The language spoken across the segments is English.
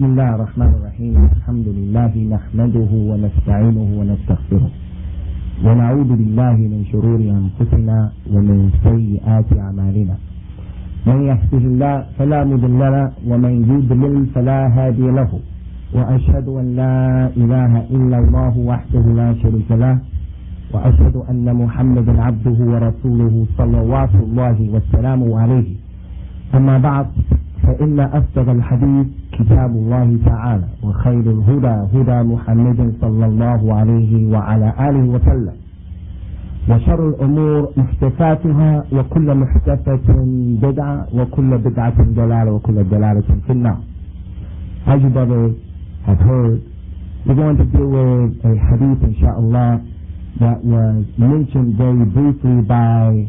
بسم الله الرحمن الرحيم. الحمد لله نحمده ونستعينه ونستغفره ونعوذ بالله من شرور أنفسنا ومن سيئات أعمالنا. من يهده الله فلا مضل له ومن يضلل فلا هادي له، وأشهد أن لا إله إلا الله وحده لا شريك له، وأشهد أن محمدا عبده ورسوله صلوات الله وسلامه عليه. أما بعد، فإن أصدق الحديث كتاب الله تعالى، وخير الهدى هدى محمد صلى الله عليه وعلى آله وسلم، وشر الأمور محدثاتها، وكل محدثة بدعة، وكل بدعة ضلالة، وكل ضلالة في النار. As you brothers have heard, we're going to deal with a hadith, inshallah, that was mentioned very briefly by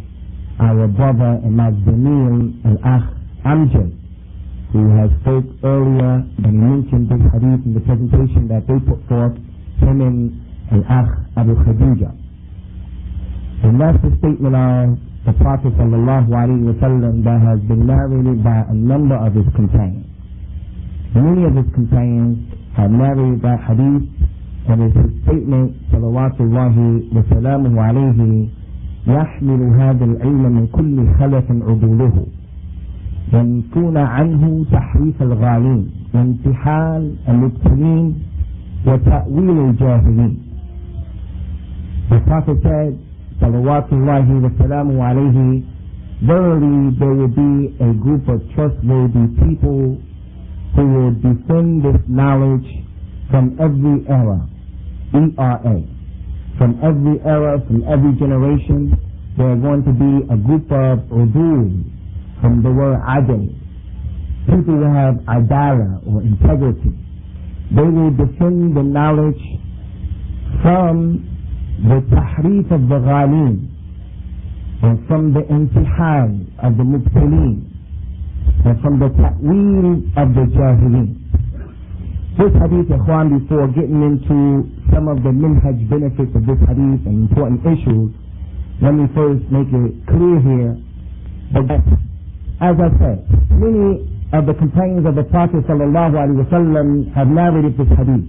our brother and Mazdamil al-Akh Amjad, who has spoke earlier, and he mentioned this hadith in the presentation that they put forth, him and al-Akh Abu Khadija. And that's the statement of the Prophet sallallahu alaihi wasallam that has been narrated by a number of his companions. Many of his companions have narrated that hadith, and it's his statement salawatullahi wa salamuhu alayhi, يحمل هذا العلم من كل خلف عدوله ينفون عنه تحريف الغالين وانتحال المبتلين وتأويل الجاهلين. The Prophet said, salawatullahi wa salamu alayhi, verily there will be a group of trustworthy people who will defend this knowledge from every era, ERA. From every era, from every generation, there are going to be a group of udool, from the word adl, people who have adala or integrity. They will defend the knowledge from the tahrif of the ghalin, and from the imtihan of the mubtaleen, and from the ta'weel of the jahilin. This hadith, ikhwan, before getting into some of the minhaj benefits of this hadith and important issues, let me first make it clear here that, as I said, many of the companions of the Prophet sallallahu alaihi wasallam have narrated this hadith,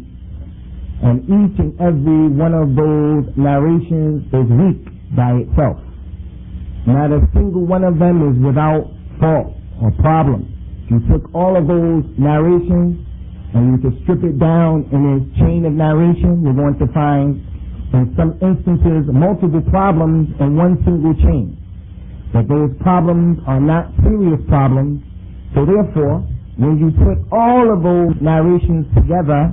and each and every one of those narrations is weak by itself. Not a single one of them is without fault or problem. If you took all of those narrations and you could strip it down in its chain of narration, you're going to find, in some instances, multiple problems in one single chain. But those problems are not serious problems, so therefore, when you put all of those narrations together,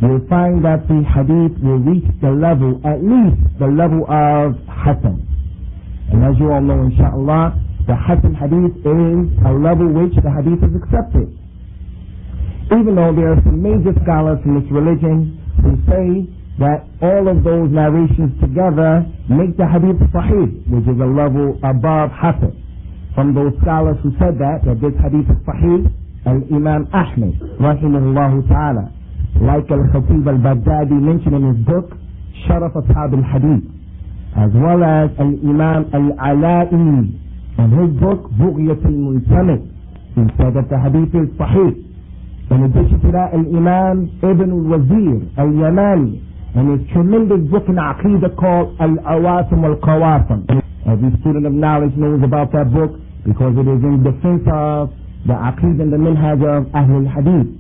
you'll find that the hadith will reach the level, at least the level of Hasan. And as you all know, inshallah, the Hasan hadith is a level which the hadith is accepted. Even though there are some major scholars in this religion who say that all of those narrations together make the hadith sahih, which is a level above Hasan. From those scholars who said that this hadith is sahih, al-Imam Ahmed, rahimahullah ta'ala, like al-Khatib al-Baghdadi mentioned in his book, Sharaf Ashab al-Hadith, as well as al-Imam al-Ala'i in his book, Bughyat al-Multamid, who said that the hadith is sahih. In addition to that, al-Imam Ibn al-Wazir al-Yamani, and his tremendous book in Aqidah called Al-Awasim al-Qawasim. Every student of knowledge knows about that book because it is in defense of the Aqidah and the Minhaj of Ahlul Hadith.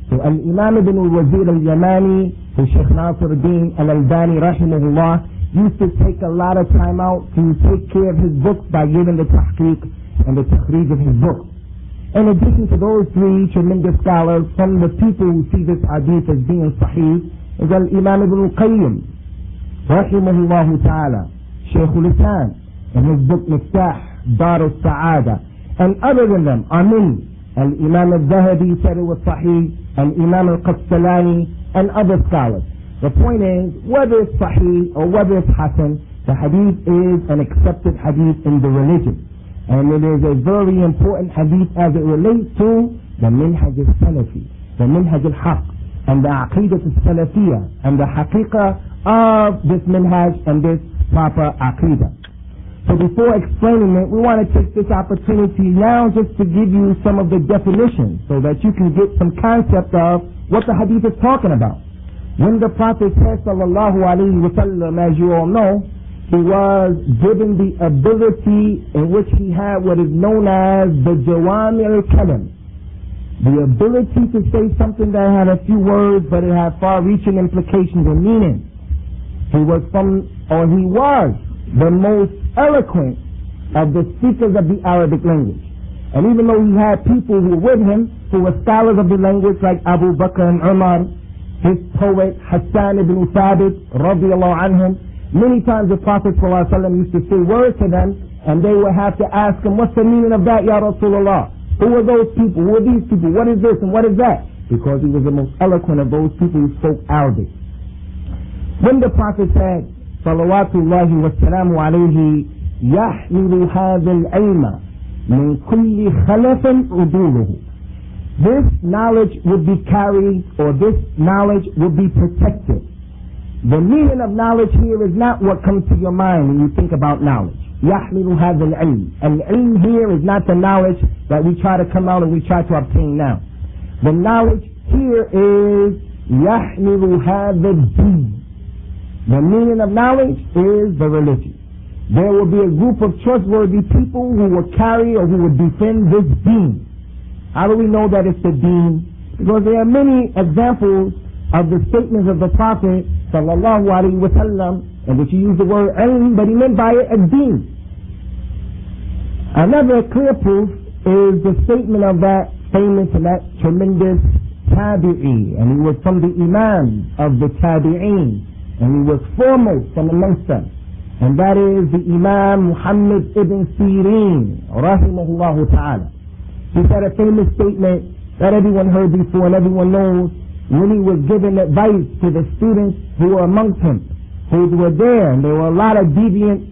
So Al-Imam Ibn al-Wazir al-Yamani, who Shaykh Nasruddin al-Albani rahimahullah used to take a lot of time out to take care of his books by giving the tahqiq and the takhrij of his book. In addition to those three tremendous scholars, from the people who see this hadith as being sahih, is Al-Imam Ibn al-Qayyim, rahimahullah ta'ala, Shaykh al-Islam, in his book Miftah Dar al-Sa'ada, and other than them are many. Al-Imam al-Zahabi said it was sahih, Al-Imam al-Qastalani, and other scholars. The point is, whether it's sahih or whether it's hasan, the hadith is an accepted hadith in the religion. And it is a very important hadith as it relates to the minhaj al-salafi, the minhaj al-haq, and the aqidah al-salafiyah, and the haqiqah of this minhaj and this proper aqidah. So So before explaining it, we want to take this opportunity now just to give you some of the definitions so that you can get some concept of what the hadith is talking about. When the Prophet said, sallallahu alayhi wa sallam, as you all know, he was given the ability in which he had what is known as the jawami al-kalam, the ability to say something that had a few words but it had far-reaching implications and meaning. He was the most eloquent of the speakers of the Arabic language. And even though he had people who were with him who were scholars of the language like Abu Bakr and Umar, his poet Hassan ibn Thabit radiallahu anhum, many times the Prophet ﷺ used to say words to them and they would have to ask him, what's the meaning of that, Ya Rasulullah? Who are those people? Who are these people? What is this and what is that? Because he was the most eloquent of those people who spoke Arabic. When the Prophet said, salawatullahi wa salamu alayhi, yahmilu hadha al-ilma min kulli khalafin uduluhu. This knowledge would be carried, or this knowledge would be protected. The meaning of knowledge here is not what comes to your mind when you think about knowledge. يحمل هذا العلم. Al-ilm here is not the knowledge that we try to come out and we try to obtain now. The knowledge here is يحمل هذا الدين. The meaning of knowledge is the religion. There will be a group of trustworthy people who will carry or who will defend this deen. How do we know that it's the deen? Because there are many examples of the statements of the Prophet sallallahu alaihi wasallam in which he used the word ilm, but he meant by it a deen. Another clear proof is the statement of that famous and that tremendous tabi'i, and he was from the imam of the tabi'in, and he was foremost from amongst them, and that is the Imam Muhammad ibn Sirin rahimahullah ta'ala. He said a famous statement that everyone heard before and everyone knows, when he was giving advice to the students who were amongst him, who were there, and there were a lot of deviant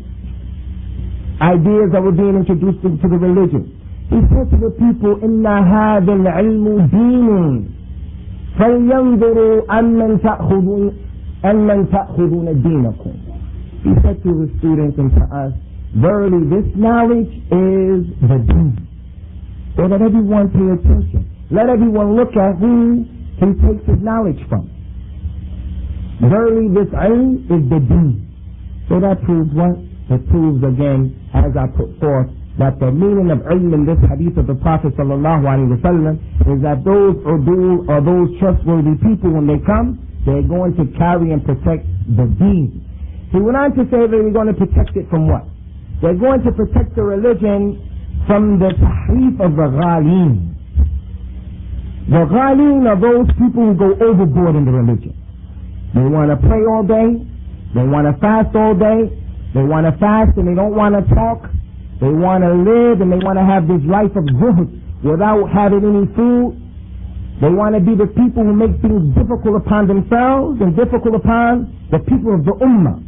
ideas that were being introduced into the religion. He said to the people, إِنَّ هَذَا الْعِلْمُ دِينٌ فَلْيَنْظُرُوا أَمَّنْ تَأْخُذُونَ دِينَكُمْ. He said to the students and to us, verily this knowledge is the deen. So let everyone pay attention. Let everyone look at who he takes his knowledge from. Verily this ilm is the deen. So that proves what? It proves again, as I put forth, that the meaning of ilm in this hadith of the Prophet sallallahu alaihi wasallam is that those udool or those trustworthy people, when they come, they're going to carry and protect the deen. He went on to say that they're going to protect it from what? They're going to protect the religion from the tahrif of the ghaleen. The ghaleen are those people who go overboard in the religion. They want to pray all day, they want to fast all day, they want to fast and they don't want to talk, they want to live and they want to have this life of zuhd without having any food. They want to be the people who make things difficult upon themselves and difficult upon the people of the ummah.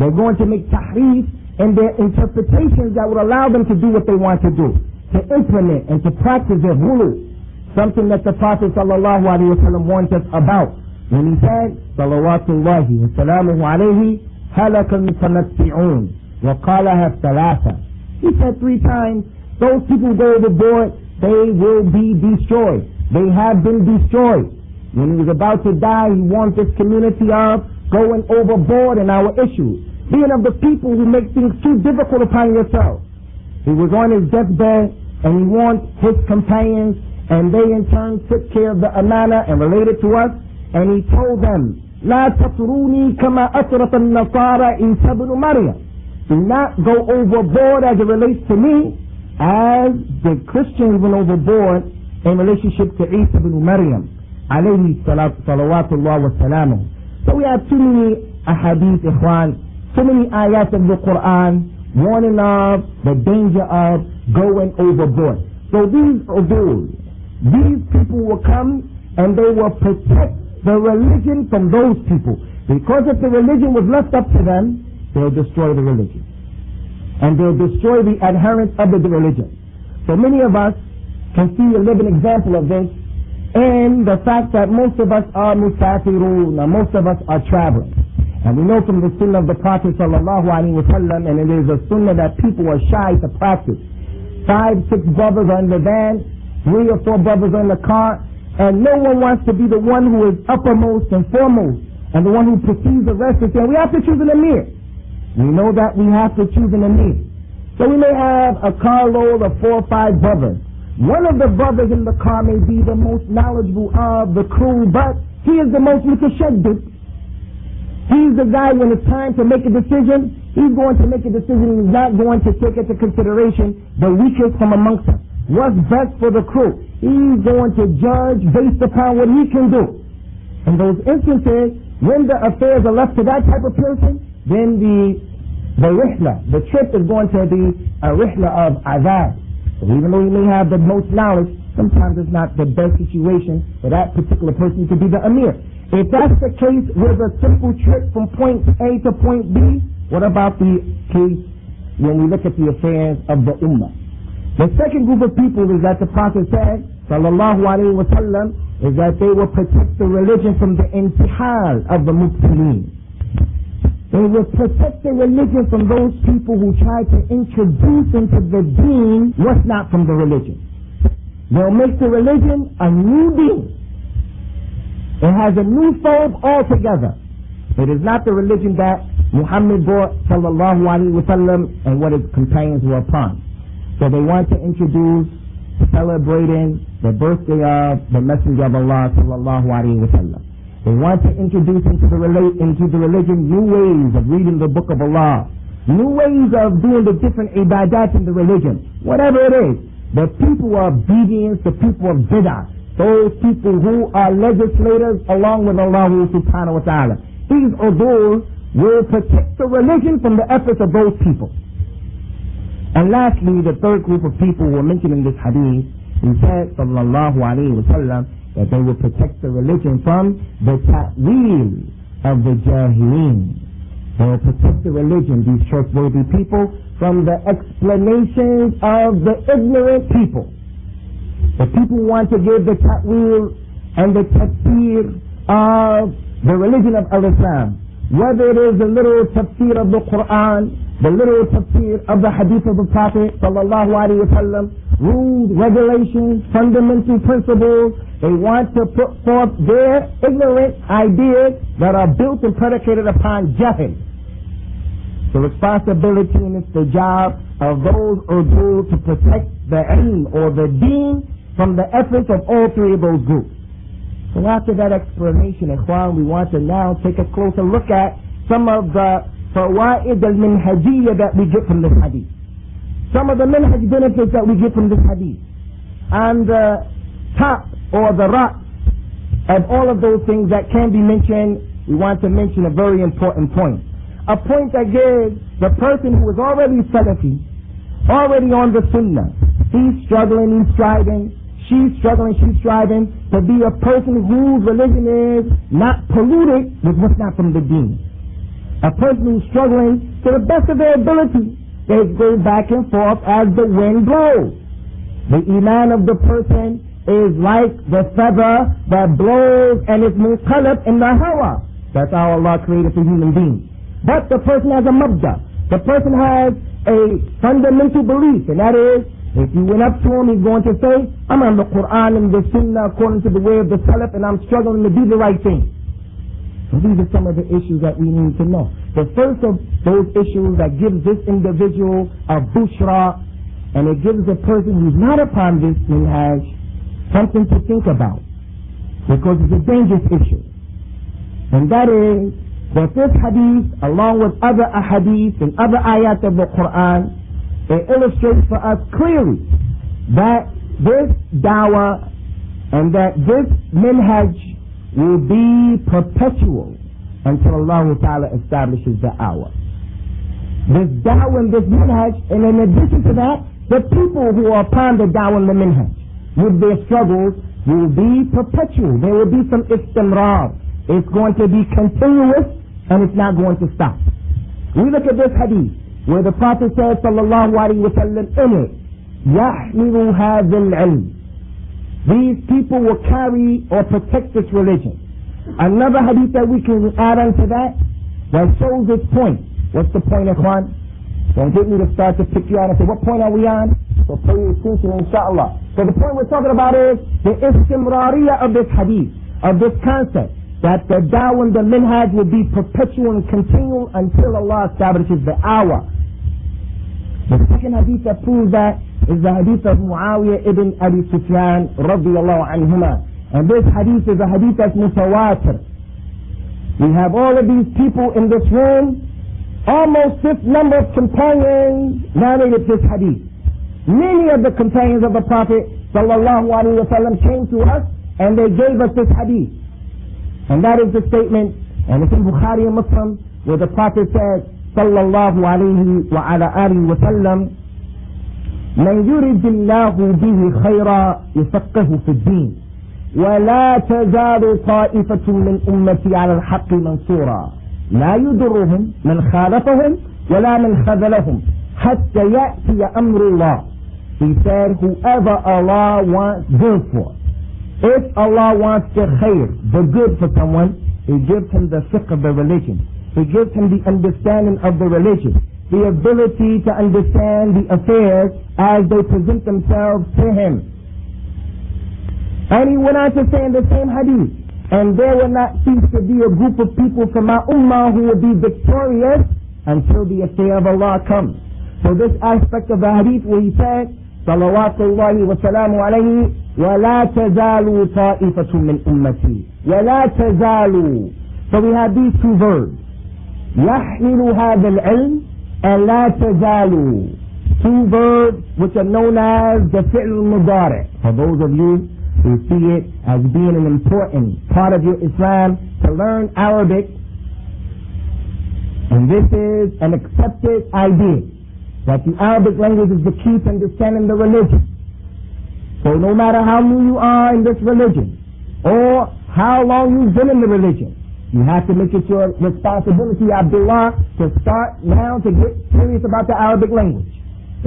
They're going to make tahrif in their interpretations that would allow them to do what they want to do, to implement and to practice their ghulu, something that the Prophet sallallahu alaihi wasallam warned us about when he said, salawatullahi wa salamuhu alayhi, halaka al-mutanatti'un wa qalaha thalatha. He said 3 times, those people who go overboard, they will be destroyed. They have been destroyed. When he was about to die, he warned this community of going overboard in our issues, being of the people who make things too difficult upon yourself. He was on his deathbed and he warned his companions, and they in turn took care of the amana and related to us, and he told them, لا تطروني كما أطرت النصارى عيسى بن مريم. Do not go overboard as it relates to me as the Christians went overboard in relationship to Isa ibn Maryam alayhi salawatullah wa salamu. So we have too many ahadith, ikhwan, so many ayat of the Qur'an warning of the danger of going overboard. So these udool, these people will come and they will protect the religion from those people, because if the religion was left up to them, they'll destroy the religion and they'll destroy the adherents of the religion. So many of us can see a living example of this in the fact that most of us are musafirun, most of us are travelers. And we know from the sunnah of the Prophet sallallahu alaihi wasallam, and it is a sunnah that people are shy to practice. 5, 6 brothers are in the van, 3 or 4 brothers are in the car, and no one wants to be the one who is uppermost and foremost, and the one who precedes the rest and saying, we have to choose an amir. We know that we have to choose an amir. So we may have a carload of 4 or 5 brothers. One of the brothers in the car may be the most knowledgeable of the crew, but he is the most mutashaddid. He's the guy when it's time to make a decision, he's going to make a decision, he's not going to take into consideration the weakest from amongst us. What's best for the crew? He's going to judge based upon what he can do. In those instances, when the affairs are left to that type of person, then the rihla, the trip is going to be a rihla of azab. So even though he may have the most knowledge, sometimes it's not the best situation for that particular person to be the amir. If that's the case with a simple trip from point A to point B, what about the case when we look at the affairs of the ummah? The second group of people is that the Prophet said, sallallahu alaihi wasallam, is that they will protect the religion from the intihal of the mubtilin. They will protect the religion from those people who try to introduce into the deen what's not from the religion. They'll make the religion a new deen. It has a new form altogether. It is not the religion that Muhammad brought sallallahu alaihi wasallam and what his companions were upon. So they want to introduce celebrating the birthday of the Messenger of Allah sallallahu alaihi wasallam. They want to introduce into the religion new ways of reading the book of Allah, new ways of doing the different ibadat in the religion. Whatever it is, the people of obedience, the people of bid'ah, those people who are legislators along with Allah subhanahu wa ta'ala. These udool will protect the religion from the efforts of those people. And lastly, the third group of people who are mentioned in this hadith, he said, sallallahu alayhi wa sallam, that they will protect the religion from the ta'weel of the jahilin. They will protect the religion, these trustworthy people, from the explanations of the ignorant people. The people want to give the ta'weel and the tafsir of the religion of Islam, whether it is the literal tafsir of the Qur'an, the literal tafsir of the hadith of the Prophet sallallahu alaihi wasallam, rules, regulations, fundamental principles. They want to put forth their ignorant ideas that are built and predicated upon jahil. The responsibility and it's the job of those udool to protect the ilm or the deen from the efforts of all 3 of those groups. So after that explanation, ikhwan, we want to now take a closer look at some of the fawaid al-minhajiyya that we get from this hadith. Some of the minhaj benefits that we get from this hadith. And the top or the rock of all of those things that can be mentioned, we want to mention a very important point. A point that gives the person who is already Salafi, already on the Sunnah, he's struggling, he's striving, she's struggling, she's striving to be a person whose religion is not polluted with what's not from the deen. A person who's struggling to the best of their ability. They go back and forth as the wind blows. The iman of the person is like the feather that blows and is munqalab in the hawa. That's how Allah created the human being. But the person has a mabda. The person has a fundamental belief, and that is, if you went up to him, he's going to say, I'm on the Qur'an and the Sunnah according to the way of the Salaf, and I'm struggling to do the right thing. So these are some of the issues that we need to know. The first of those issues that gives this individual a bushra, and it gives the person who's not upon this minhaj something to think about, because it's a dangerous issue. And that is that this hadith, along with other ahadith and other ayat of the Qur'an, it illustrates for us clearly that this dawah and that this minhaj will be perpetual until Allah Ta'ala establishes the hour. This dawah and this minhaj, and in addition to that, the people who are upon the dawah and the minhaj with their struggles will be perpetual. There will be some istimrar. It's going to be continuous and it's not going to stop. We look at this hadith where the Prophet said sallallahu alaihi wasallam in it, يَحْمِلُ هَذَا الْعِلْمِ, these people will carry or protect this religion. Another hadith that we can add on to that that shows this point. What's the point, Ikhwan? Don't get me to start to pick you out and say, what point are we on? So pay attention, inshallah. So the point we're talking about is the istimrariya of this hadith, of this concept, that the da'wah and the minhaj will be perpetual and continual until Allah establishes the hour. The second hadith that proves that is the hadith of Muawiyah ibn Abi Sufyan radiyallahu anhuma. And this hadith is a hadith that's mutawatir. We have all of these people in this room, almost fifth number of companions narrated this hadith. Many of the companions of the Prophet sallallahu alaihi wasallam came to us and they gave us this hadith. And that is the statement, and it's in Bukhari and Muslim, where the Prophet said sallallahu alaihi wa ala alihi wasallam, من يرد الله به خيرا يفقه في الدين ولا تزال طائفة من أمتي على الحق منصورا لا يضرهم من خالفهم ولا من خذلهم حتى يأتي أمر الله. He said, whoever Allah wants good for, if Allah wants the khair, the good for someone, He gives him the fiqh of the religion. He gives him the understanding of the religion, the ability to understand the affairs as they present themselves to him. And he went on to say in the same hadith, and there will not cease to be a group of people from my ummah who will be victorious until the affair of Allah comes. So this aspect of the hadith where he said, salawatullahi wa salamu alayhi, وَلَا تَزَالُوا طَائِفَةٌ مِّنْ أُمَّتِي وَلَا تَزَالُوا. So we have these two verbs, يَحْمِلُ هَذَا الْعِلْمِ and لَا تَزَالُوا. Two verbs which are known as the fi'l mudari. For those of you who see it as being an important part of your Islam to learn Arabic, and this is an accepted idea that the Arabic language is the key to understanding the religion. So no matter how new you are in this religion or how long you've been in the religion, you have to make it your responsibility, Abdullah, to start now to get serious about the Arabic language.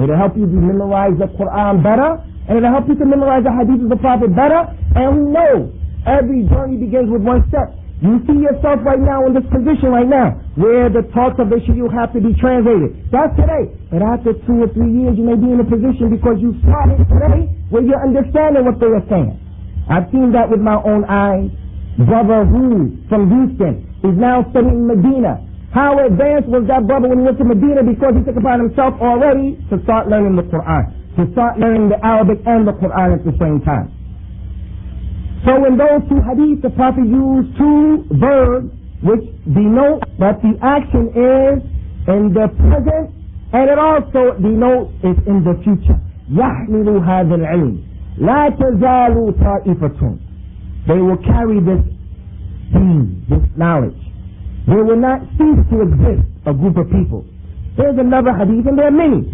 It'll help you to memorize the Qur'an better, and it'll help you to memorize the hadith of the Prophet better. And who knows, every journey begins with one step. You see yourself right now in this position right now, where the talks of the shuyukh have to be translated. That's today. But after 2 or 3 years, you may be in a position because you started today where you're understanding what they are saying. I've seen that with my own eyes. Brother who from Houston is now studying Medina. How advanced was that brother when he went to Medina? Because he took upon himself already to start learning the Qur'an, to start learning the Arabic and the Qur'an at the same time. So in those two hadiths, the Prophet used two verbs which denote that the action is in the present, and it also denotes it's in the future. يَحْمِلُ هَذَا الْعِلْمِ لَا تَزَالُوا طَائِفَةٌ. They will carry this deen, this knowledge. There will not cease to exist a group of people. There's another hadith, and there are many,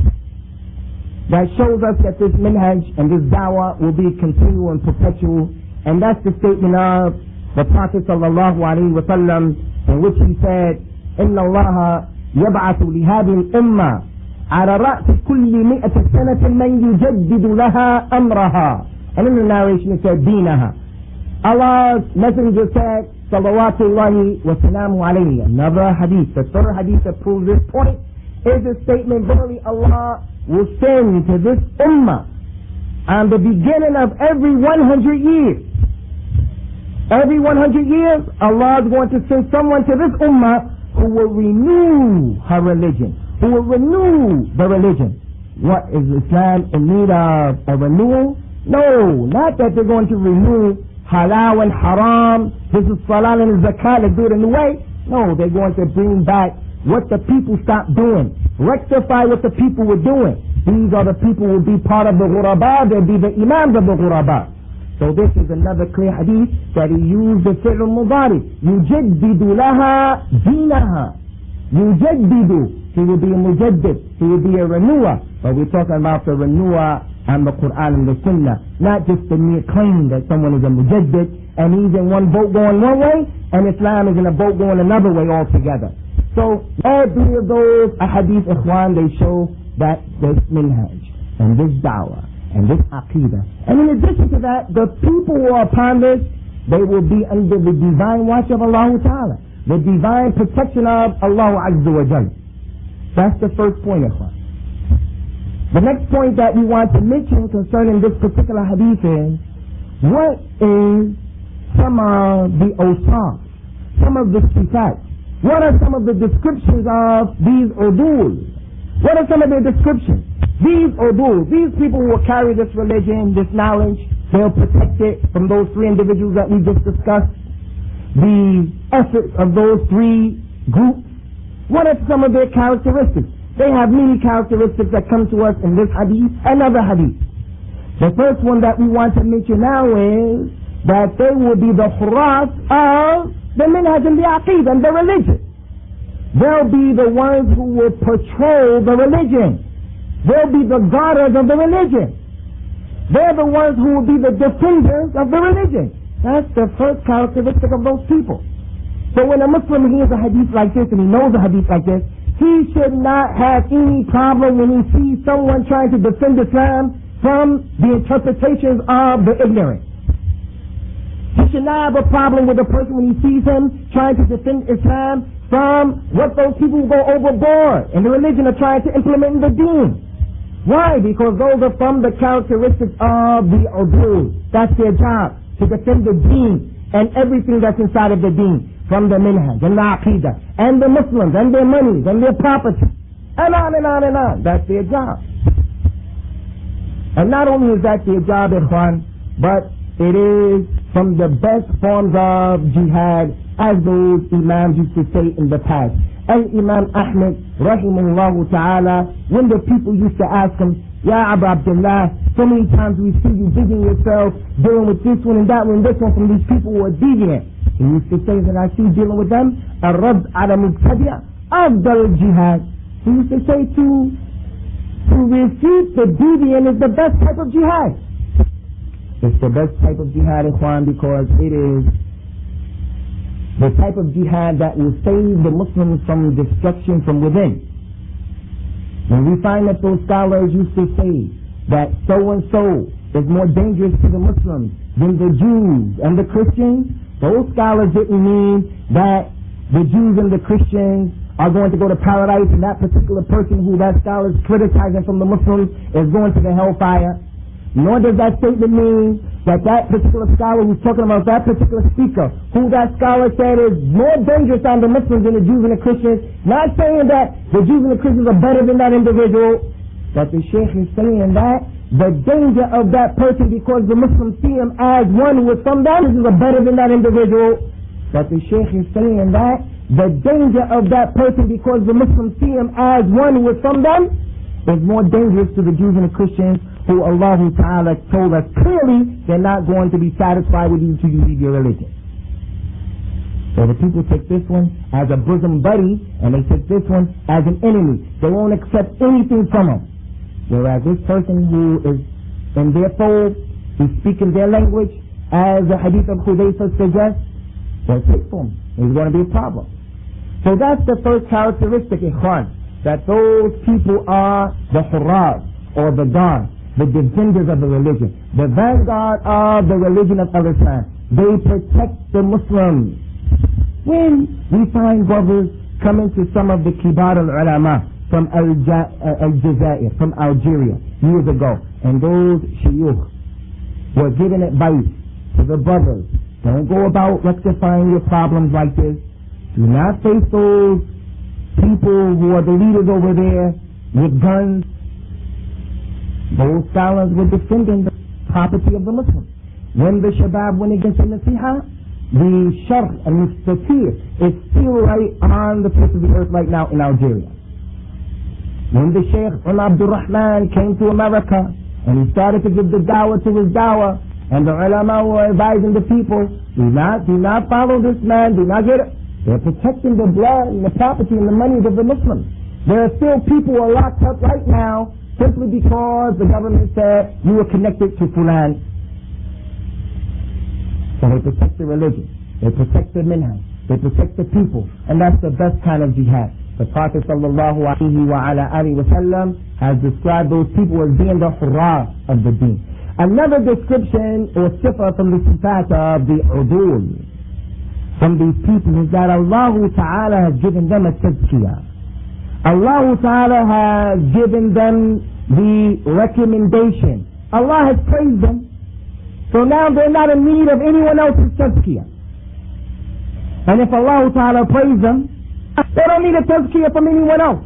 that shows us that this minhaj and this da'wah will be continual and perpetual. And that's the statement of the Prophet sallallahu alaihi wasallam, in which he said, إِنَّ اللَّهَ يَبْعَثُ لِهَذِهِ الْأُمَّةِ عَلَى رَأْسِ كُلِّ مِئَةِ سَنَةٍ مَنْ يُجَدِّدُ لَهَا أَمْرَهَا. And in the narration it said, دِينَهَا. Allah's messenger said, salawatullahi wa salamu alayhi. Another hadith, the third hadith that proves this point, is a statement, verily Allah will send to this ummah on the beginning of every 100 years. Every 100 years, Allah is going to send someone to this ummah who will renew her religion, who will renew the religion. What, is Islam in need of a renewal? No, not that they're going to renew halal and haram, this is salah and zakat, let's do it in the way. No, they're going to bring back what the people stopped doing, rectify what the people were doing. These are the people who will be part of the ghuraba, they'll be the imams of the ghuraba. So this is another clear hadith that he used the fi'l mudari. Yujaddidu laha dinaha. Yujaddidu. He will be a mujaddid, he will be a renewer. But we're talking about the renewer and the Qur'an and the Sunnah, not just the mere claim that someone is a mujaddid and he's in one boat going one way and Islam is in a boat going another way altogether. So all three of those ahadith, ikhwan, they show that this minhaj and this da'wah and this aqidah. And in addition to that, the people who are upon this, they will be under the divine watch of Allah Ta'ala. the divine protection of Allah Azza wa Jal. That's the first point, ikhwan. The next point that we want to mention concerning this particular hadith is, what is some of the awsaf, some of the sifat? What are some of the descriptions of these udool? What are some of their descriptions? These udool, these people who will carry this religion, this knowledge, they'll protect it from those three individuals that we just discussed. The efforts of those three groups. What are some of their characteristics? They have many characteristics that come to us in this hadith and other hadith. The first one that we want to mention now is that they will be the huras of the minhaj and the aqeed and the religion. They'll be the ones who will patrol the religion. They'll be the guarders of the religion. They're the ones who will be the defenders of the religion. That's the first characteristic of those people. So when a Muslim hears a hadith like this and he knows a hadith like this, he should not have any problem when he sees someone trying to defend Islam from the interpretations of the ignorant. He should not have a problem with a person when he sees him trying to defend Islam from what those people go overboard in the religion are trying to implement in the deen. Why? Because those are from the characteristics of the udool. That's their job, to defend the deen and everything that's inside of the deen. From the minhaj and the aqidah and the Muslims and their monies and their property and on and on and on. That's their job. And not only is that their job, ikhwan, but it is from the best forms of jihad, as those imams used to say in the past. And Imam Ahmed rahimahullah ta'ala, when the people used to ask him, Ya Abu Abdullah, so many times we see you busying yourself dealing with this one and that one and this one from these people who are deviant. He used to say that I see dealing with them, الرد على مبتدع أفضل الجهاد. He used to say to refute the deviant is the best type of jihad. It's the best type of jihad, ikhwan, because it is the type of jihad that will save the Muslims from destruction from within. When we find that those scholars used to say that so-and-so is more dangerous to the Muslims than the Jews and the Christians, those scholars didn't mean that the Jews and the Christians are going to go to paradise and that particular person who that scholar is criticizing from the Muslims is going to the hellfire. Nor does that statement mean that that particular scholar who's talking about that particular speaker, who that scholar said is more dangerous on the Muslims than the Jews and the Christians, not saying that the Jews and the Christians are better than that individual, but the Sheikh is saying that the danger of that person, because the Muslims see him as one who is from them, is better than that individual. But the Sheikh is saying that the danger of that person, because the Muslims see him as one who is from them, is more dangerous to the Jews and the Christians, who Allah Ta'ala told us clearly they're not going to be satisfied with you until you leave your religion. So the people take this one as a bosom buddy, and they take this one as an enemy. They won't accept anything from him. Whereas this person who is in their fold, who's speaking their language, as the Hadeeth al Udool suggests, they'll take for him. There's going to be a problem. So that's the first characteristic, ikhwan, that those people are the huras, or the guards, the defenders of the religion, the vanguard of the religion of Islam. They protect the Muslims. When we find brothers coming to some of the kibar al-ulama from Al-Jazair, from Algeria, years ago, and those shuyukh were giving advice to the brothers, don't go about rectifying your problems like this. Do not face those people who are the leaders over there with guns. Those scholars were defending the property of the Muslims. When the Shabab went against the Nasiha, the Sharq and Mustatir is still right on the face of the earth right now in Algeria. When the Sheikh Abdul Rahman came to America and he started to give the dawah to his dawah, and the ulama were advising the people, do not follow this man, do not get it. They're protecting the blood and the property and the monies of the Muslims. There are still people who are locked up right now simply because the government said you were connected to Fulan. So they protect the religion, they protect the minhaj, they protect the people, and that's the best kind of jihad. The Prophet sallallahu alaihi wa sallam has described those people as being the hurrah of the deen. Another description or sifa from the sifat of the udool from these people is that Allah Ta'ala has given them a tazkiyah. Allah Ta'ala has given them the recommendation. Allah has praised them. So now they're not in need of anyone else's tazkiyah. And if Allah Ta'ala praised them, they don't need a tazkiyah from anyone else.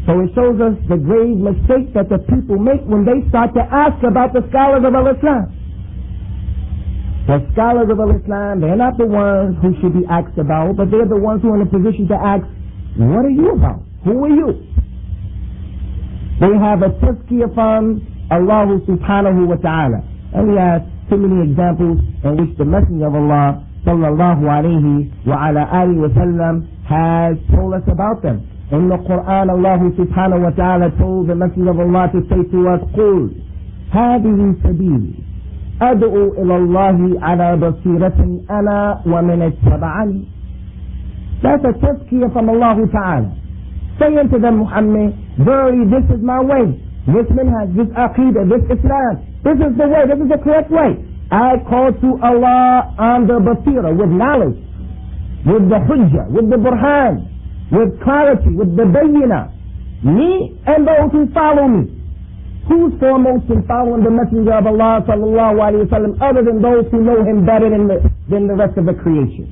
So it shows us the grave mistake that the people make when they start to ask about the scholars of Al-Islam. The scholars of Al-Islam, they're not the ones who should be asked about, but they're the ones who are in a position to ask, what are you about? Who are you? They have a tazkiyah from Allah subhanahu wa ta'ala. And we have too many examples in which the Messenger of Allah sallallahu alayhi wa ala alihi wa sallam has told us about them. In the Qur'an, Allah subhanahu wa ta'ala told the Messenger of Allah to say to us, قُلْ هَذِهِ سَبِيلِ أَدْعُو إِلَى اللَّهِ عَلَى بَصِيرَةٍ أَنَا وَمَنِ اتَّبَعَنِي. That's a tazkiyah from Allah Ta'ala. Say unto them, Muhammad, verily this is my way. This minhaj, this aqidah, this Islam. This is the way, this is the correct way. I call to Allah on the basira, with knowledge, with the hujjah, with the burhan, with clarity, with the bayyinah. Me and those who follow me. Who's foremost in following the Messenger of Allah sallallahu alayhi wa sallam other than those who know him better than the rest of the creation?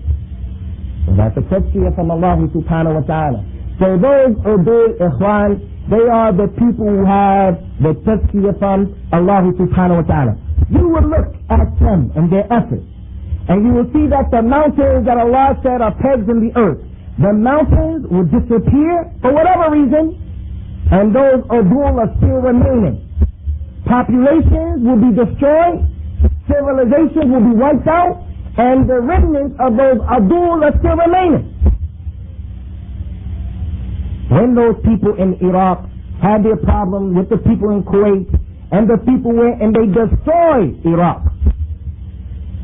So that's a tazkiyah from Allah subhanahu wa ta'ala. So those Udool Ikhwan, they are the people who have the tazkiyah from Allah subhanahu wa ta'ala. You will look at them and their efforts, and you will see that the mountains that Allah said are pegs in the earth, the mountains will disappear for whatever reason, and those Udool are still remaining. Populations will be destroyed, civilizations will be wiped out, and the remnants of those Udool are still remaining. When those people in Iraq had their problem with the people in Kuwait, and the people went and they destroyed Iraq,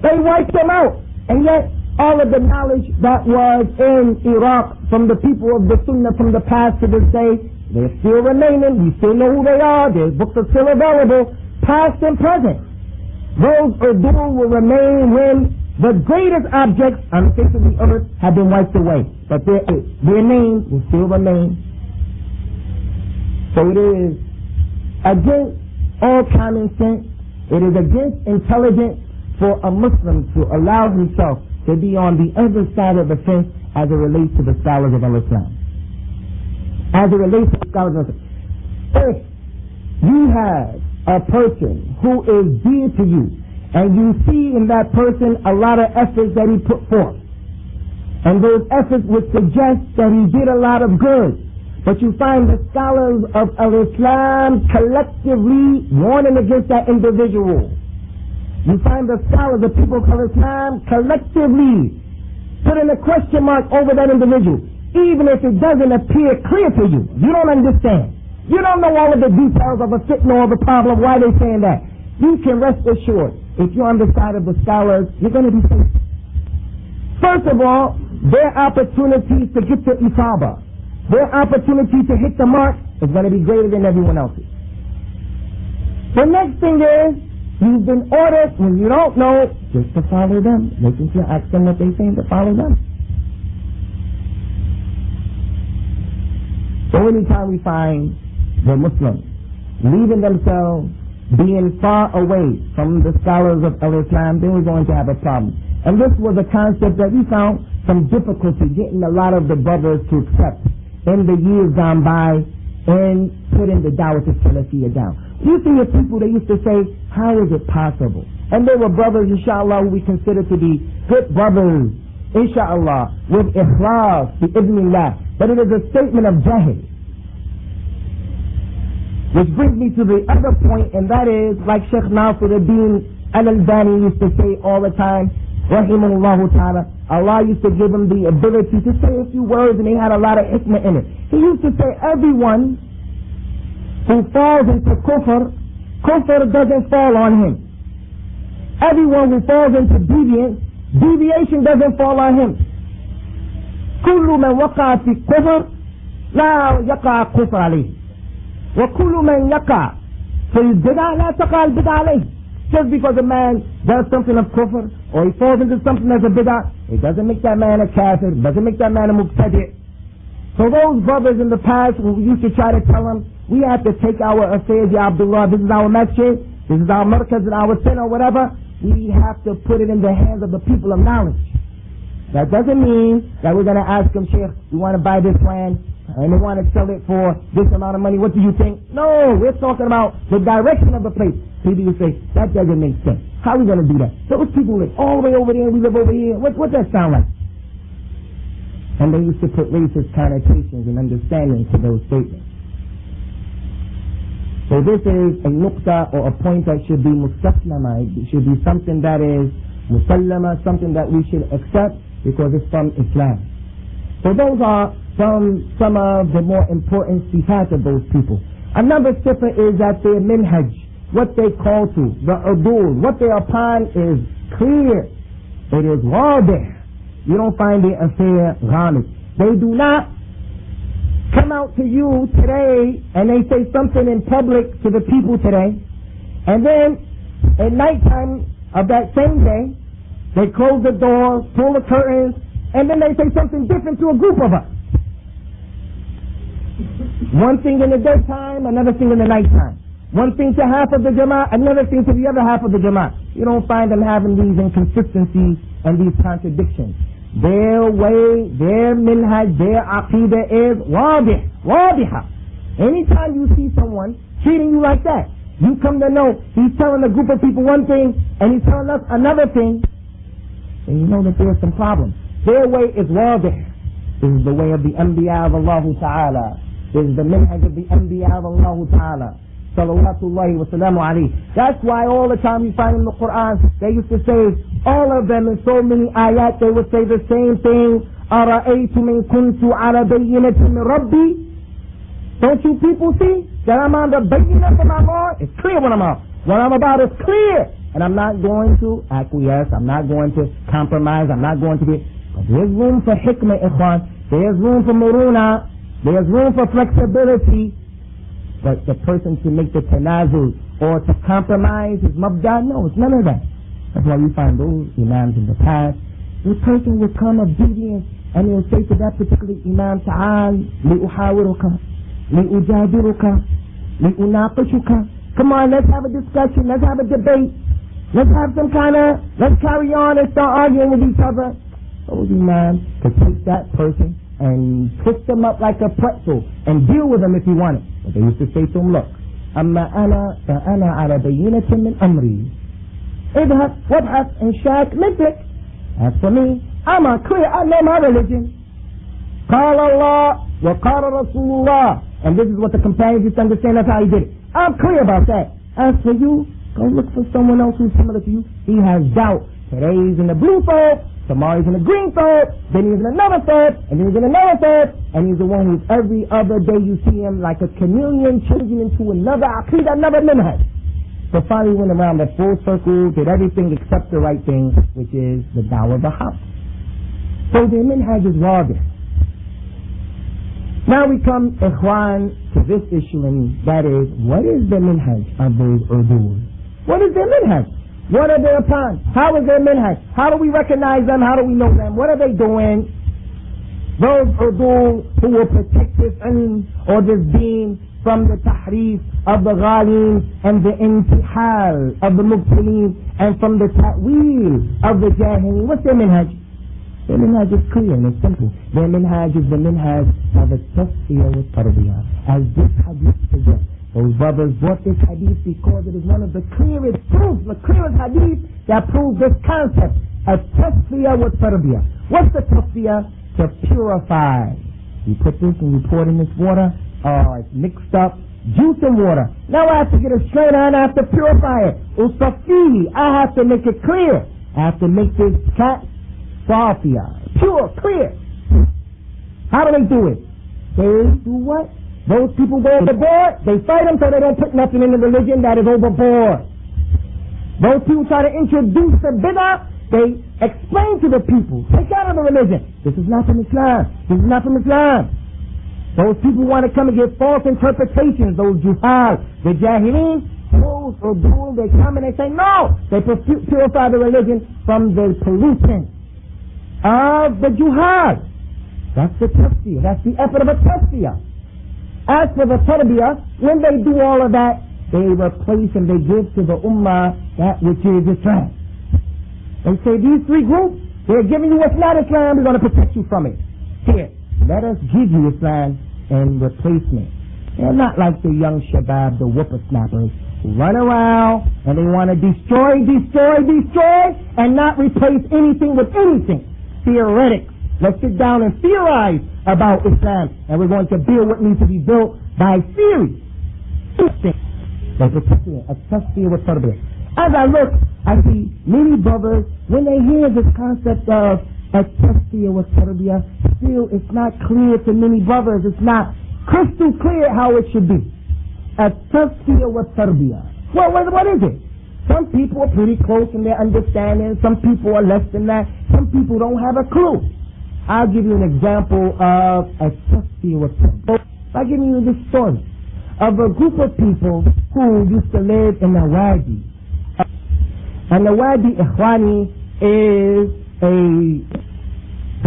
they wiped them out, and yet all of the knowledge that was in Iraq from the people of the Sunnah from the past to this day, they're still remaining. We still know who they are. Their books are still available, past and present. Those Udool will remain when the greatest objects on the face of the earth have been wiped away, but their names will still remain. So it is against all common sense, it is against intelligence for a Muslim to allow himself to be on the other side of the fence as it relates to the scholars of Al-Islam. As it relates to the scholars of Al-Islam. If you have a person who is dear to you, and you see in that person a lot of efforts that he put forth, and those efforts would suggest that he did a lot of good, but you find the scholars of Al-Islam collectively warning against that individual. You find the scholars, the people of Al-Islam collectively putting a question mark over that individual, even if it doesn't appear clear to you. You don't understand. You don't know all of the details of a fitna or the problem, why they're saying that. You can rest assured, if you're on the side of the scholars, you're going to be safe. First of all, their opportunity to get to Usamah, their opportunity to hit the mark is going to be greater than everyone else's. The next thing is, you've been ordered, when you don't know, just to follow them. Listen to ask them what they're saying, to follow them. So anytime we find the Muslims leaving themselves, being far away from the scholars of Al-Islam, then we're going to have a problem. And this was a concept that we found some difficulty getting a lot of the brothers to accept in the years gone by and putting the Dawah Salafiyya down. You see the people, they used to say, how is it possible? And there were brothers, inshallah, who we consider to be good brothers, inshallah, with ikhlas, bi-idhnillah. But it is a statement of jahil. Which brings me to the other point, and that is, like Sheikh Nasiruddin al-Albani used to say all the time, rahimahullah ta'ala, Allah used to give him the ability to say a few words, and he had a lot of hikmah in it. He used to say, everyone who falls into kufr doesn't fall on him. Everyone who falls into deviation doesn't fall on him. كل من وقع في الكفر لا يقع الكفر عليه، وكل من يقع في البدع لا تقع البدع عليه. Just because a man does something of kufr, or he falls into something that's a bid'ah, it doesn't make that man a kafir, it doesn't make that man a muqtadi'. So those brothers in the past who used to try to tell them, we have to take our affairs, Ya Abdullah, this is our masjid, this is our markaz and our sin or whatever, we have to put it in the hands of the people of knowledge. That doesn't mean that we're going to ask them, Sheikh, we want to buy this land and we want to sell it for this amount of money, what do you think? No, we're talking about the direction of the place. People will say, that doesn't make sense. How are we going to do that? Those people live all the way over there and we live over here. What's that sound like? And they used to put racist connotations and understanding to those statements. So this is a nuqta or a point that should be mustaslama. It should be something that is musallama, something that we should accept because it's from Islam. So those are some of the more important sifat of those people. Another sifa is that their minhaj, what they call to, the udool, what they are upon is clear. It is wadih. You don't find the affair ghamid. They do not come out to you today and they say something in public to the people today, and then at nighttime of that same day they close the doors, pull the curtains, and then they say something different to a group of us. One thing in the daytime, another thing in the nighttime. One thing to half of the jama'ah, another thing to the other half of the jama'ah. You don't find them having these inconsistencies and these contradictions. Their way, their minhaj, their aqidah is wadiha. Anytime you see someone treating you like that, you come to know he's telling a group of people one thing and he's telling us another thing, and you know that there's some problems. Their way is wadih. This is the way of the anbiya of Allah Ta'ala. This is the minhaj of the anbiya of Allah Ta'ala. Salawatullahi wa salamu alayhi. That's why all the time you find in the Qur'an, they used to say, all of them in so many ayat, they would say the same thing. أَرَأَيْتُمْ إِن كُنْتُ عَلَى بَيِّنَةٍ مِّن رَبِّي. Don't you people see that I'm on the bayyinah from my Lord? It's clear what I'm on. What I'm about is clear. And I'm not going to acquiesce. I'm not going to compromise. I'm not going to be... But there's room for hikmah, ikhwan. There's room for muruna. There's room for flexibility. But the person to make the tanazul or to compromise his mabda, no, it's none of that. That's why you find those imams in the past. The person will come obedient and he'll say to that particular imam, ta'al, li'uhawiruka, li'ujadiruka, li'unaqishuka. Come on, let's have a discussion, let's have a debate, let's have some let's carry on and start arguing with each other. Those imams could take that person and twist them up like a pretzel and deal with them if he wanted. But they used to say to him, look, أما أنا فأنا على بينة من أمري اذهب وابحث إن شاك مثلك. As for me, I'm clear, I know my religion. قال الله وقال رسول الله. And this is what the companions used to understand, that's how he did it. I'm clear about that. As for you, go look for someone else who's similar to you. He has doubt. Today he's in the blue fold, tomorrow he's in the green third, then he's in another third, and then he's in another third, and he's the one who's every other day you see him like a chameleon changing into another aqidah, another minhaj. So finally went around the full circle, did everything except the right thing, which is the dawah of the haqq. So the minhaj is wadih. Now we come, ikhwan, to this issue, and that is, what is the minhaj of those udool? What is their minhaj? What are they upon? How is their minhaj? How do we recognize them? How do we know them? What are they doing? Those udool who will protect this ilm or this deen from the tahrif of the ghalim and the intihal of the mubtilin and from the ta'wil of the jahilin. What's their minhaj? Their minhaj is clear and it's simple. Their minhaj is the minhaj of the tasfiyah with tarbiyah. As this hadith suggests. Those brothers brought this hadith because it is one of the clearest proofs, the clearest hadith that proves this concept of tasfiyah with tarbiyah. What's the tasfiyah? To purify. You put this and you pour it in this water, it's mixed up, juice and water. Now I have to get it straight on, I have to purify it. Usafihi, I have to make it clear. I have to make this cat safiyah, pure, clear. How do they do it? They do what? Those people go overboard, they fight them so they don't put nothing in the religion that is overboard. Those people try to introduce the bid'ah, they explain to the people, take out of the religion, this is not from Islam, this is not from Islam. Those people want to come and give false interpretations, those juhal, the jahilin, Hadeeth al Udool, they come and they say, no, they purify the religion from the pollution of the jihad. That's the tasfiyah. That's the effort of a tasfiyah. As for the tarbiyah, when they do all of that, they replace and they give to the ummah that which is Islam. They say these three groups, they're giving you what's not Islam, we're going to protect you from it. Here, let us give you Islam in replacement. They're not like the young shabab, the whippersnappers, who run around and they want to destroy, and not replace anything with anything. Theoretic. Let's sit down and theorize about Islam, and we're going to build what needs to be built by theory. As I look, I see many brothers, when they hear this concept of a tasfiyah with tarbiyah, still it's not clear to many brothers. It's not crystal clear how it should be. A tasfiyah with tarbiyah. Well, what is it? Some people are pretty close in their understanding. Some people are less than that. Some people don't have a clue. I'll give you an example of a tasfiyah with tarbiyah. I'll give you this story of a group of people who used to live in a wadi. And the wadi, ikhwani, is a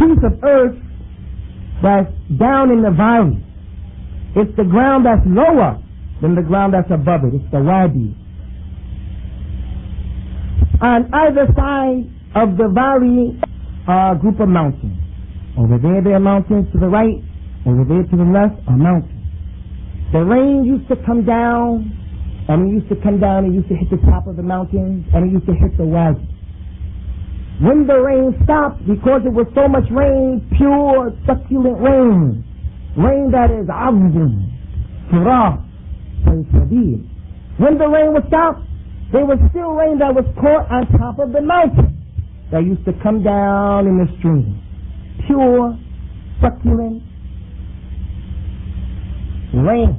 piece of earth that's down in the valley. It's the ground that's lower than the ground that's above it. It's the wadi. On either side of the valley are a group of mountains. Over there are mountains to the right. Over there to the left are mountains. The rain used to come down, and it used to come down, it used to hit the top of the mountains, and it used to hit the wadi. When the rain stopped, because it was so much rain, pure, succulent rain that is azim, surah, and sadid. When the rain would stop, there was still rain that was caught on top of the mountain that used to come down in the stream. Pure, succulent rain.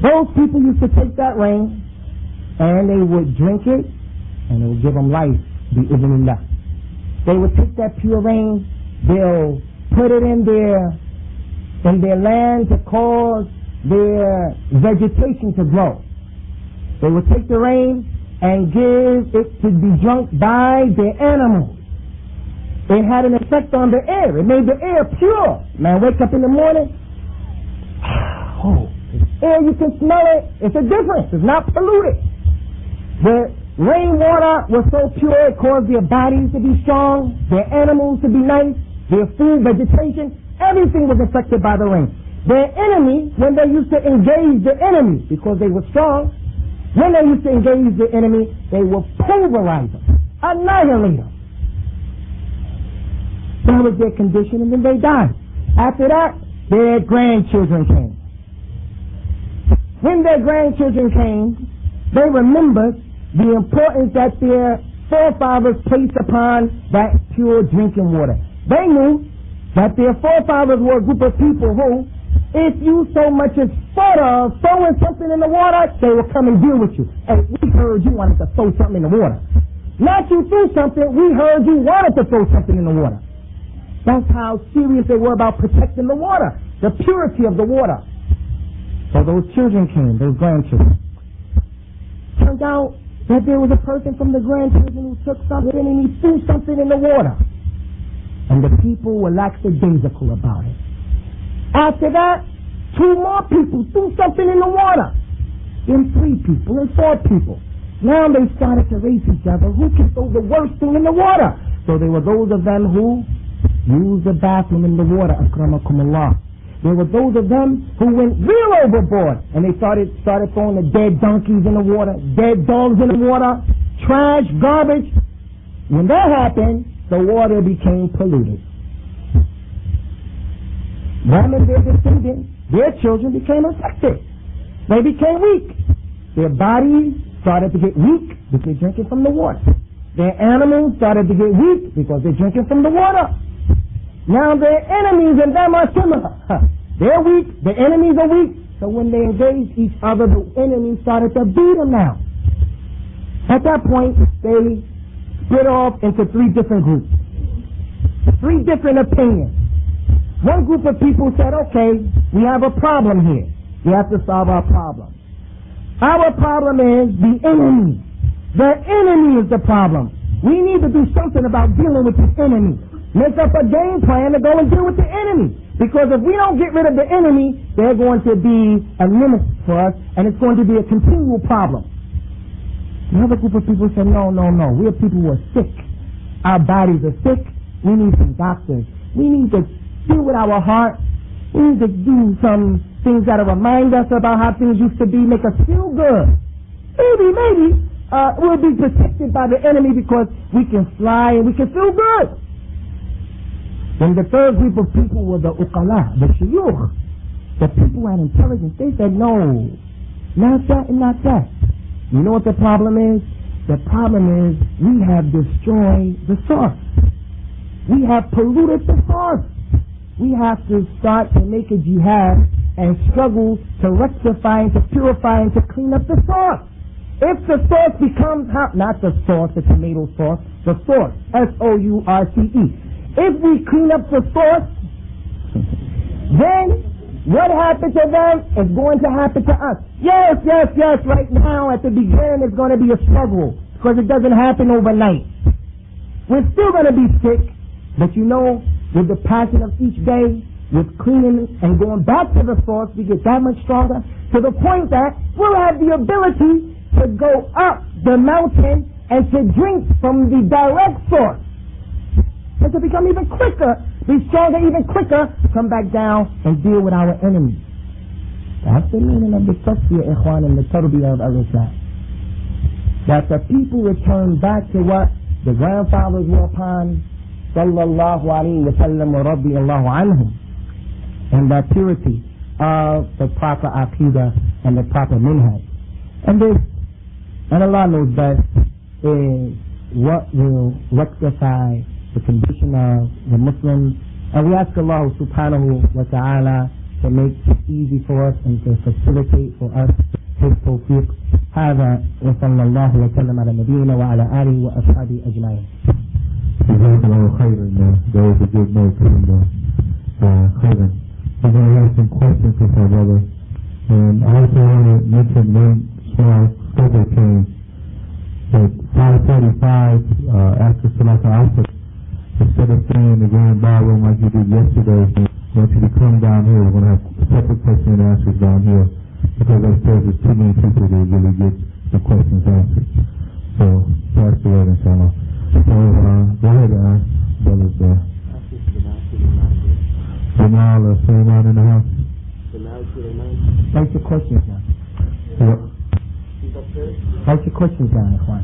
Those people used to take that rain and they would drink it and it would give them life. They would take that pure rain, they'll put it in their land to cause their vegetation to grow. They would take the rain and give it to be drunk by their animals. It had an effect on the air. It made the air pure. Man, wake up in the morning, oh, air, you can smell it. It's a difference. It's not polluted. The rainwater was so pure it caused their bodies to be strong, their animals to be nice, their food, vegetation, everything was affected by the rain. Their enemy, when they used to engage the enemy, because they were strong, when they used to engage the enemy, they would pulverize them, annihilate them. That was their condition, and then they died. After that, their grandchildren came. When their grandchildren came, they remembered the importance that their forefathers placed upon that pure drinking water. They knew that their forefathers were a group of people who, if you so much as thought of throwing something in the water, they will come and deal with you. And we heard you wanted to throw something in the water. Not you threw something, we heard you wanted to throw something in the water. That's how serious they were about protecting the water, the purity of the water. So those children came, those grandchildren. Turned out that there was a person from the grandchildren who took something and he threw something in the water. And the people were lackadaisical about it. After that, 2 more people threw something in the water. Then 3 people and 4 people. Now they started to race each other. Who can throw the worst thing in the water? So there were those of them who used the bathroom in the water, akramakumullah. There were those of them who went real overboard and they started throwing the dead donkeys in the water, dead dogs in the water, trash, garbage. When that happened, the water became polluted. Them and their descendants, their children became affected. They became weak. Their bodies started to get weak because they're drinking from the water. Their animals started to get weak because they're drinking from the water. Now their enemies and them are similar. They're weak, the enemies are weak. So when they engaged each other, the enemies started to beat them now. At that point, they split off into 3 different groups. 3 different opinions. One group of people said, okay, we have a problem here. We have to solve our problem. Our problem is the enemy. The enemy is the problem. We need to do something about dealing with the enemy. Make up a game plan to go and deal with the enemy. Because if we don't get rid of the enemy, they're going to be a menace for us, and it's going to be a continual problem. Another group of people say, no. We are people who are sick. Our bodies are sick. We need some doctors. We need to deal with our heart. We need to do some things that remind us about how things used to be, make us feel good. Maybe we'll be protected by the enemy because we can fly and we can feel good. Then the third group of people were the uqala, the shuyukh, the people who had intelligence. They said, no, not that and not that. You know what the problem is? The problem is we have destroyed the source. We have polluted the source. We have to start to make a jihad and struggle to rectify and to purify and to clean up the source. If the source becomes, not the sauce, the tomato sauce, the source, S-O-U-R-C-E. If we clean up the source, then what happened to them is going to happen to us. Yes, right now at the beginning it's going to be a struggle because it doesn't happen overnight. We're still going to be sick, but you know, with the passing of each day, with cleaning and going back to the source, we get that much stronger to the point that we'll have the ability to go up the mountain and to drink from the direct source. And to become even quicker, be stronger even quicker, come back down and deal with our enemies. That's the meaning of the tasfiyah, ikhwan, and the tarbiyah of al-Islam. That the people return back to what the grandfathers were upon, sallallahu alayhi wa sallam wa radiyallahu anhum, and the purity of the proper aqidah and the proper minhaj. And this, and Allah knows best, is what will rectify the condition of the Muslims. And we ask Allah subhanahu wa ta'ala to make it easy for us and to facilitate for us His tawfiq. هذا وصلى الله وسلم على نبينا وعلى آله وأصحابه أجمعين. Jazakallahu khairan. That was a good note from khairan. We're going to have some questions with our brother. And I also want to mention one small schedule change. At 5:45 after Salat al-Asr, instead of staying in the grand ballroom like you did yesterday, I want you to come down here. We're going to have separate question and answers down here because upstairs there's too many people to really get the questions answered. So pass the word, inshallah. So go ahead, brothers. Jamal or Suleiman in the house? Write your questions down. What? Write your questions down, Ikhwan.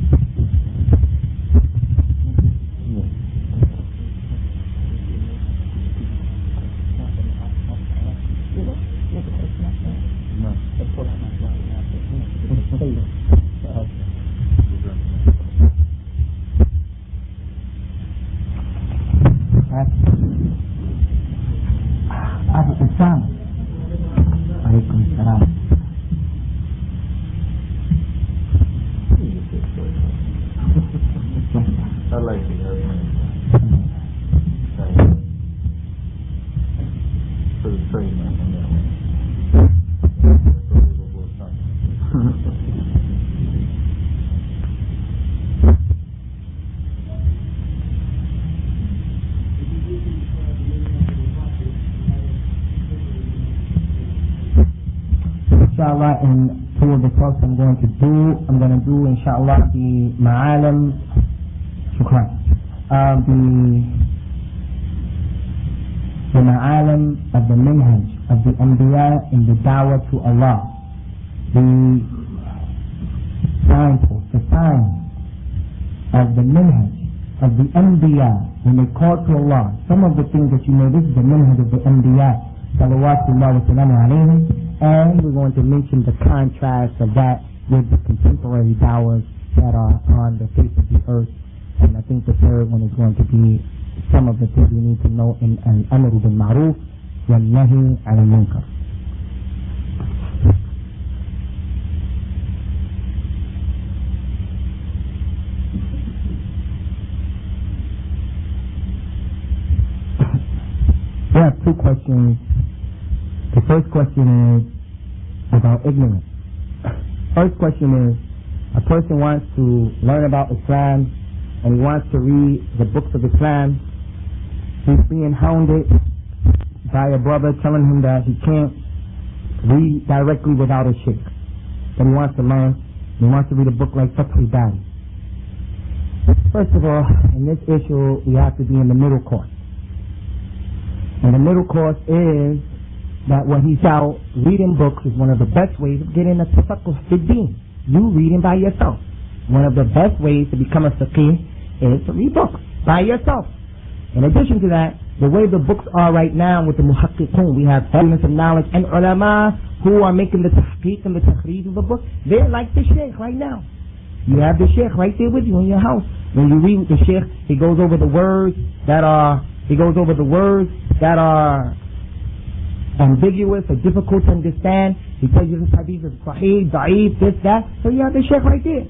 Abu Usamah. Alaikum salam. I like it. For the trademark on that one. Inshallah, in two of the talks I'm going to do, inshallah, the ma'alim, shukran, the ma'alim of the minhaj of the anbiya in the da'wah to Allah, the signpost, the sign of the minhaj of the anbiya when they call to Allah. Some of the things that you know, this is the minhaj of the anbiya, salawatullah wa salamu alayhim. And we're going to mention the contrast of that with the contemporary dawahs that are on the face of the earth. And I think the third one is going to be some of the things we need to know in al-amru bil ma'ruf wal nahi al munkar. We have two questions. The first question is about ignorance. first question is, a person wants to learn about Islam and he wants to read the books of Islam. He's being hounded by a brother telling him that he can't read directly without a sheikh. But he wants to learn. He wants to read a book like Hadeeth al Udool. First of all, in this issue, we have to be in the middle course. And the middle course is that when he's out reading books is one of the best ways of getting a tafaqquh fi din. You reading by yourself. One of the best ways to become a faqih is to read books by yourself. In addition to that, the way the books are right now with the muhaqqiqun, we have elements of knowledge and ulama who are making the tahqiq and the takhrij of the book. They're like the sheikh right now. You have the sheikh right there with you in your house. When you read with the sheikh, he goes over the words that are ambiguous or difficult to understand. He tells you this hadith is sahih, da'if, this, that. So you have the sheikh right there.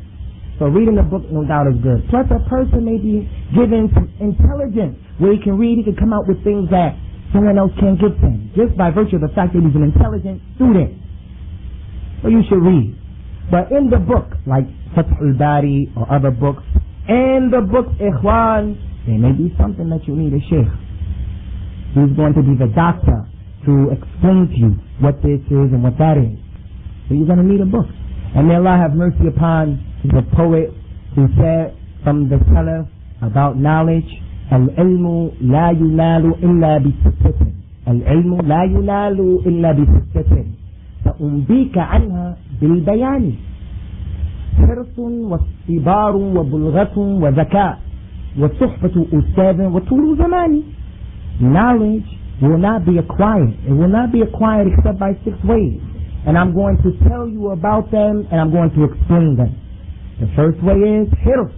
So reading the book, no doubt, is good. Plus a person may be given some intelligence where he can read, he can come out with things that someone else can't give to him, just by virtue of the fact that he's an intelligent student. So you should read. But in the book, like Fath al-Bari or other books, and the book Ikhwan, there may be something that you need a sheikh. He's going to be the doctor to explain to you what this is and what that is. So you're going to need a book. And may Allah have mercy upon the poet who said from the Salaf about knowledge, Al-ilmu la yunalu illa bi-sittatin. Al-ilmu la yunalu illa bi-sittatin. فأنبيك عنها بالبيان حرص واصطبار وبلغة وذكاء وصحبة أستاذ وطول زمان. Knowledge will not be acquired. It will not be acquired except by 6 ways. And I'm going to tell you about them and I'm going to explain them. The first way is hirs.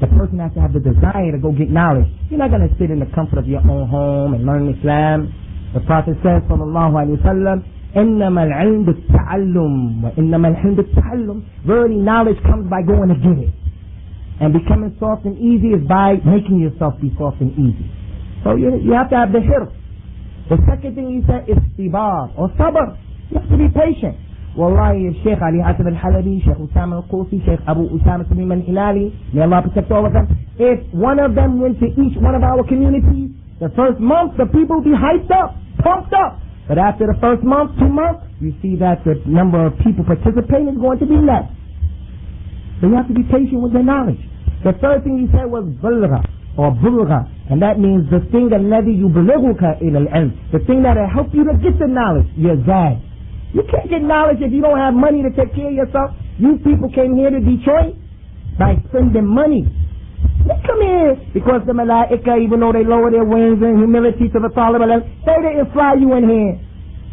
The person has to have the desire to go get knowledge. You're not going to sit in the comfort of your own home and learn Islam. The Prophet says, sallallahu alayhi wa sallam, إنما العلم بالتعلم وإنما الحلم بالتعلم. Verily knowledge comes by going to get it. And becoming soft and easy is by making yourself be soft and easy. So you have to have the hirs. The second thing he said is istibar or sabr. You have to be patient. Wallahi, if Sheikh Ali Hassan al-Halabi, Sheikh Usamah al-Qusi, Sheikh Abu Usamah al-Hilali, may Allah protect all of them, if one of them went to each one of our communities, the first month the people will be hyped up, pumped up. But after the first month, 2 months, you see that the number of people participating is going to be less. So you have to be patient with the knowledge. The third thing he said was bulgha or bulgha, and that means the thing alladhi yublughuka ila al-ilm, the thing that will help you to get the knowledge, your zad. You can't get knowledge if you don't have money to take care of yourself. You people came here to Detroit by spending money. They come here because the malaika, even though they lower their wings in humility to the talib, they didn't fly you in here.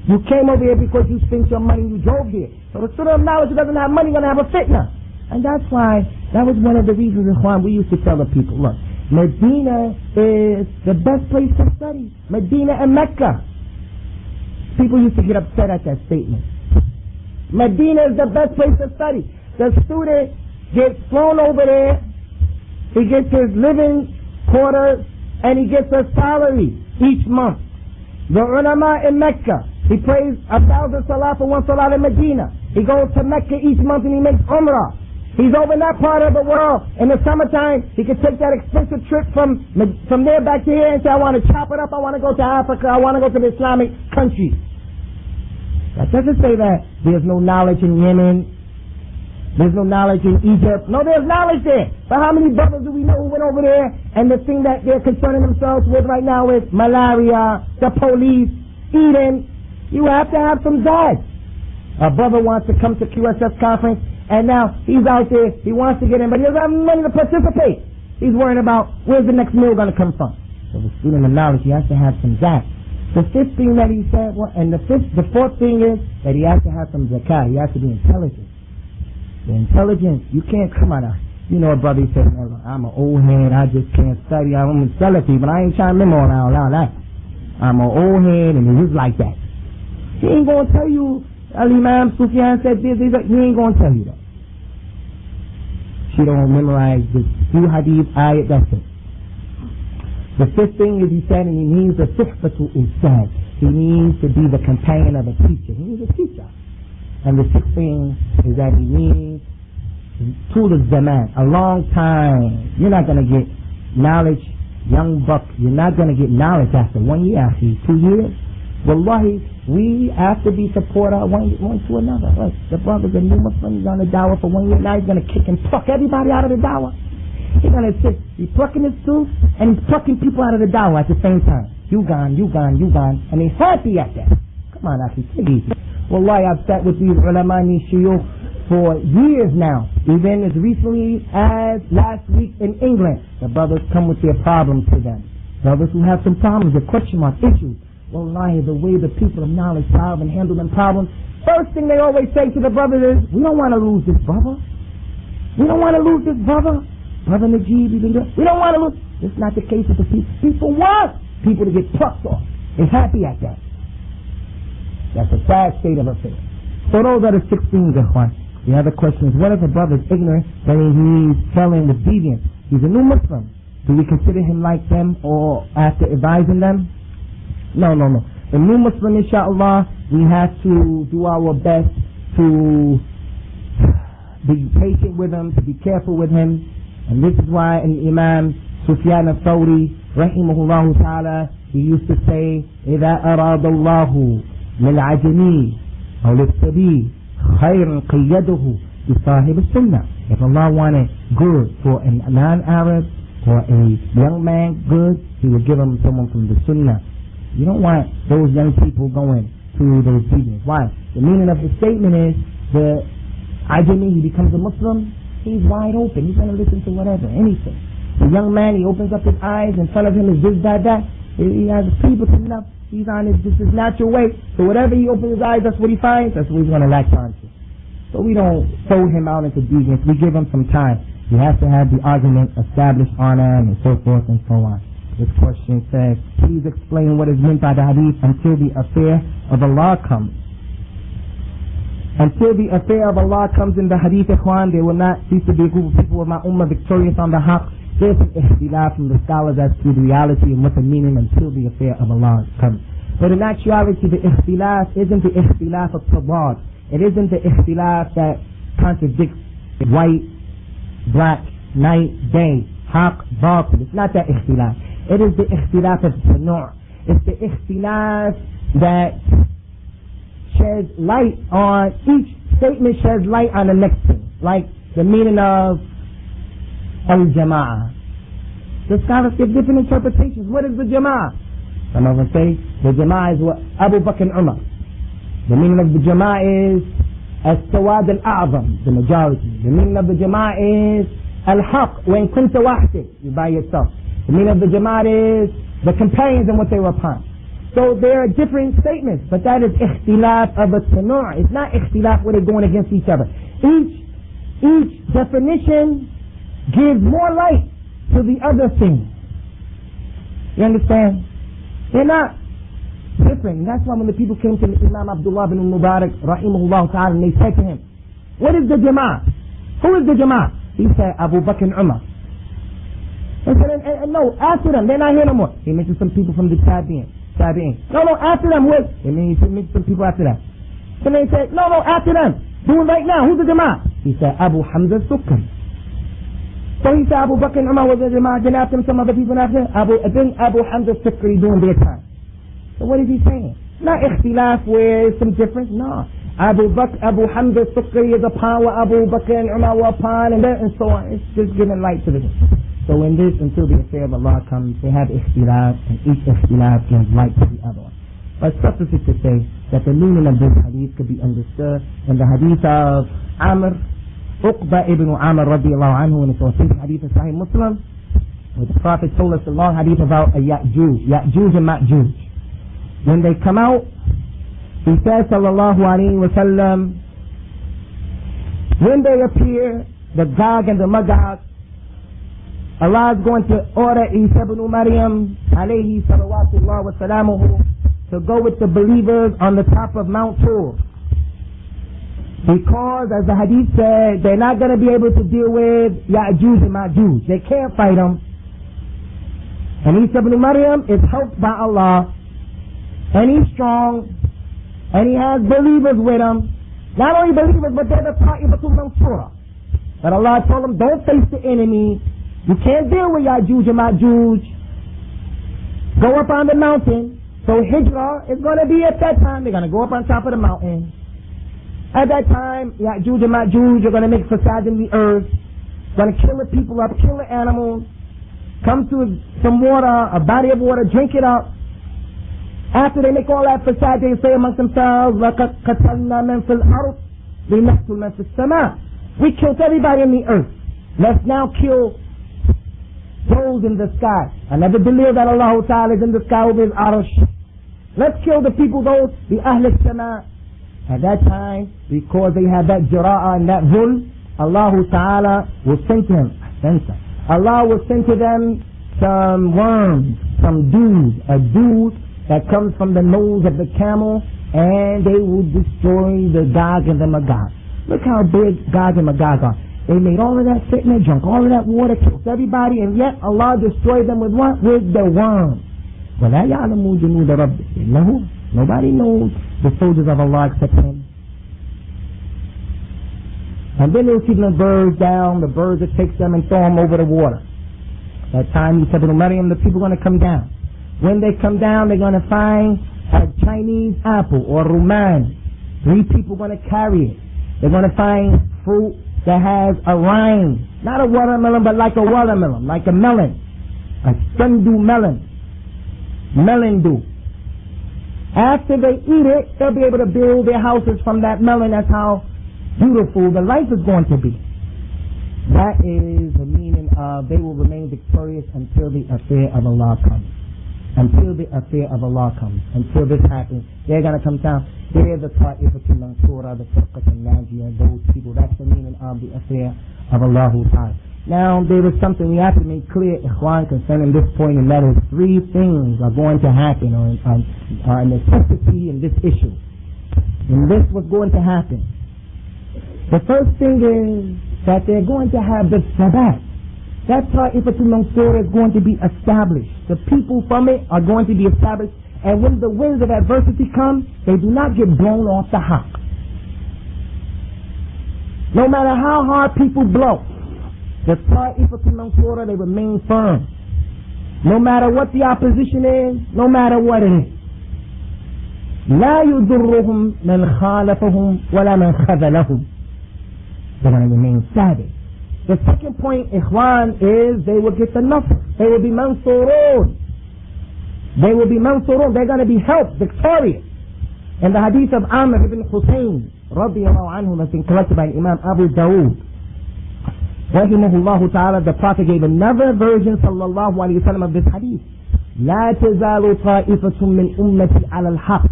You came over here because you spent your money, you drove here. So the student of knowledge who doesn't have money going to have a fitna. And that's why, that was one of the reasons, Ikhwan, we used to tell the people, look, Medina is the best place to study. Medina and Mecca. People used to get upset at that statement. Medina is the best place to study. The student gets flown over there, he gets his living quarters, and he gets a salary each month. The ulama in Mecca, he prays 1,000 salah for 1 salah in Medina. He goes to Mecca each month and he makes umrah. He's over in that part of the world. In the summertime, he can take that expensive trip from there back to here and say, I want to chop it up, I want to go to Africa, I want to go to the Islamic countries. That doesn't say that there's no knowledge in Yemen, there's no knowledge in Egypt. No, there's knowledge there. But how many brothers do we know who went over there and the thing that they're concerning themselves with right now is malaria, the police, eating. You have to have some zad. A brother wants to come to QSS conference and now he's out there, he wants to get in, but he doesn't have money to participate. He's worrying about where's the next meal going to come from. So the student of knowledge, he has to have some zad. The fifth thing that he said, and the fourth thing is that he has to have some zakah. He has to be intelligent. The intelligence, you can't come out of, you know, a brother said, I'm an old head, I just can't study, I'm a Salafi, but I ain't trying to memorize all that. I'm an old head and it is like that. He ain't going to tell you, Al-Imam Sufyan said this, he ain't going to tell you that. She don't memorize this few hadith, ayat, that's it. The fifth thing is he said, and he needs a suhbatu ustad. He needs to be the companion of a teacher. He needs a teacher. And the sixth thing is that he needs Tul Zaman, a long time. You're not going to get knowledge, young buck, you're not going to get knowledge after 1 year, after 2 years. Wallahi, we have to be supporter one to another. Right? The brothers and new Muslims on the dawah for 1 year, now he's going to kick and pluck everybody out of the dawah. He's going to sit, he's plucking his tooth and he's plucking people out of the dawah at the same time. You gone, you gone, you gone. And he's happy at that. Come on, Akhi, take it easy. Wallahi, I've sat with these ulama and these shuyukh for years now, even as recently as last week in England. The brothers come with their problems to them. Brothers who have some problems, their question mark issues. Wallahi, the way the people of knowledge solve and handle them problems, first thing they always say to the brothers is, we don't want to lose this brother. We don't want to lose this brother. Brother Najib, we don't want to lose. It's not the case with the people. People want people to get plucked off. They're happy at that. That's a sad state of affairs. So those are the 6 things, Ikhwan. The other question is, what if a brother is ignorant, then he's telling with deviance? He's a new Muslim. Do we consider him like them or after advising them? No. The new Muslim, inshallah, we have to do our best to be patient with him, to be careful with him. And this is why an Imam Sufyan al-Thawri, rahimahullah ta'ala, he used to say, إِذَا أَرَادَ اللَّهُ لِلْعَجَمِي أو لِلسَّبِي خَيْرًا قِيَّدُهُ بِصَاحِبِ السُّنَّةِ. If Allah wanted good for a non-Arab or a young man good, he would give him someone from the Sunnah. You don't want those young people going through those teachings. Why? The meaning of the statement is the Ajami, he becomes a Muslim, he's wide open. He's going to listen to whatever, anything. The young man, he opens up his eyes, in front of him is this, that. He has people coming up. He's on his natural way. So whatever he opens his eyes, that's what he finds. That's what he's going to latch on to. So we don't throw him out into deviance. We give him some time. He has to have the argument established on him and so forth and so on. This question says, please explain what is meant by the hadith until the affair of Allah comes. Until the affair of Allah comes in the hadith, Ikhwan, there will not cease to be a group of people of my ummah victorious on the haqq. There's an ikhtilaf from the scholars as to the reality and what the meaning until the affair of Allah comes. But in actuality, the ikhtilaf isn't the ikhtilaf of tabad. It isn't the ikhtilaf that contradicts white, black, night, day, haqq, batil. It's not that ikhtilaf. It is the ikhtilaf of tanur'. It's the ikhtilaf that sheds light on, each statement sheds light on the next thing. Like the meaning of al-jama'ah. The scholars give different interpretations. What is the jama'ah? Some of them say the jama'ah is what Abu Bakr and Umar. The meaning of the jama'ah is as-sawad al-a'zam, the majority. The meaning of the jama'ah is al-haq, when kunta wahdik, you by yourself. The meaning of the jama'ah is the companions and what they were upon. So there are different statements, but that is ikhtilaf of a tanur'. It's not ikhtilaf where they're going against each other. Each definition gives more light to the other thing. You understand? They're not different. And that's why when the people came to Imam Abdullah bin Mubarak, rahimahullah ta'ala, and they said to him, what is the jama'ah? Who is the jama'ah? He said, Abu Bakr and Umar. They said, no, after them, they're not here no more. He mentioned some people from the Tabi'in. No, after them, wait. He mentioned some people after that. So they said, no, after them. Do it right now. Who's the jama'ah? He said, Abu Hamza Sukkar. So he said Abu Bakr and Umar was the jama'ah. Then after him, some other people after him. Then Abu Hamza Sukkar doing their time. So what is he saying? Not ikhtilaf where there's some difference. No. Abu Hamza Sukkar is upon what Abu Bakr and Umar were upon, and so on. It's just giving light to the thing. So in this, until the affair of Allah comes, they have ikhtilaf, and each ikhtilaf gives light to the other one. But suffice it to say that the meaning of this hadith could be understood in the hadith of Amr, Uqba ibn Amr radiallahu anhu, and it's authentic hadith of Sahih Muslim, where the Prophet told us a long hadith about a Ya'juj and Ma'juj. When they come out, he says, sallallahu alayhi wa sallam, when they appear, the Gog and the Magog, Allah is going to order Isa ibn Maryam alayhi salawatullah wa salamuhu to go with the believers on the top of Mount Tur. Because, as the hadith said, they're not going to be able to deal with Ya'juj and Ma'juj. They can't fight them. And Isa ibn Maryam is helped by Allah, and he's strong, and he has believers with him, Not only believers, but they're the Ta'ifatul Mansura. But Allah told them, don't face the enemy. You can't deal with Ya'juj and Ma'juj. Go up on the mountain. So Hijrah is going to be at that time. They're going to go up on top of the mountain. At that time, Ya'juj and Ma'juj are going to make facade in the earth. Going to kill the people up, kill the animals. Come to some water, a body of water, drink it up. After they make all that facade, they say amongst themselves, لَقَدْ قَتَلْنَا مَنْ فِي الْأَرْضِ لِنَقْتُلْ مَنْ فِي السَّمَاءِ. We killed everybody in the earth. Let's now kill those in the sky. I never believe that Allah Ta'ala is in the sky with his Arsh. Let's kill the people, those, the Ahl al-Sama. At that time, because they had that jara'a and that dhul, Allah Ta'ala will send to him. Allah will send to them some worms, some dews, a dew that comes from the nose of the camel, and they will destroy the Gog and the Magog. Look how big Gog and Magog are. They made all of that fitna, drunk all of that water, killed everybody, and yet Allah destroyed them with what? With the worms. وَلَا يَعْلَمُوا جُنُودَ رَبِّهِ إِلَّا هُوَ. Nobody knows the soldiers of Allah except him. And then they'll see the birds down, the birds that takes them and throw them over the water. That time, Isa ibn Maryam, the people are going to come down. When they come down, they're going to find a Chinese apple or rumman. 3 people are going to carry it. They're going to find fruit that has a rind. Not a watermelon, but like a watermelon, like a melon. A sundew melon. Melon dew. After they eat it, they'll be able to build their houses from that melon. That's how beautiful the life is going to be. That is the meaning of they will remain victorious until the affair of Allah comes. Until the affair of Allah comes. Until this happens, they're going to come down. They're the Ta'ifatul Mansura, the Firqatul Najiyah, those people. That's the meaning of the affair of Allah Ta'ala. Now, there is something we have to make clear, Ikhwan, concerning this point, and that is 3 things are going to happen, or are a necessity in this issue. And this was going to happen. The first thing is that they're going to have the Sabat. That Ta'ifatul Mansura is going to be established. The people from it are going to be established. And when the winds of adversity come, they do not get blown off the haq. No matter how hard people blow, the Ta'ifatul Mansura, they remain firm. No matter what the opposition is, no matter what it is. لا يضرهم من خالفهم ولا من خذلهم. They're going to remain savage. The second point, Ikhwan, is they will get the Nasr. They will be Mansurun. They will be Mansurun. They're going to be helped, victorious. In the hadith of Amr ibn Hussein, radiyallahu anhu, has been collected by Imam Abu Dawood. Rahimahullah ta'ala, the Prophet gave another version, sallallahu alayhi wa sallam, of this hadith. لا تزال طائفة من أمتي على الحق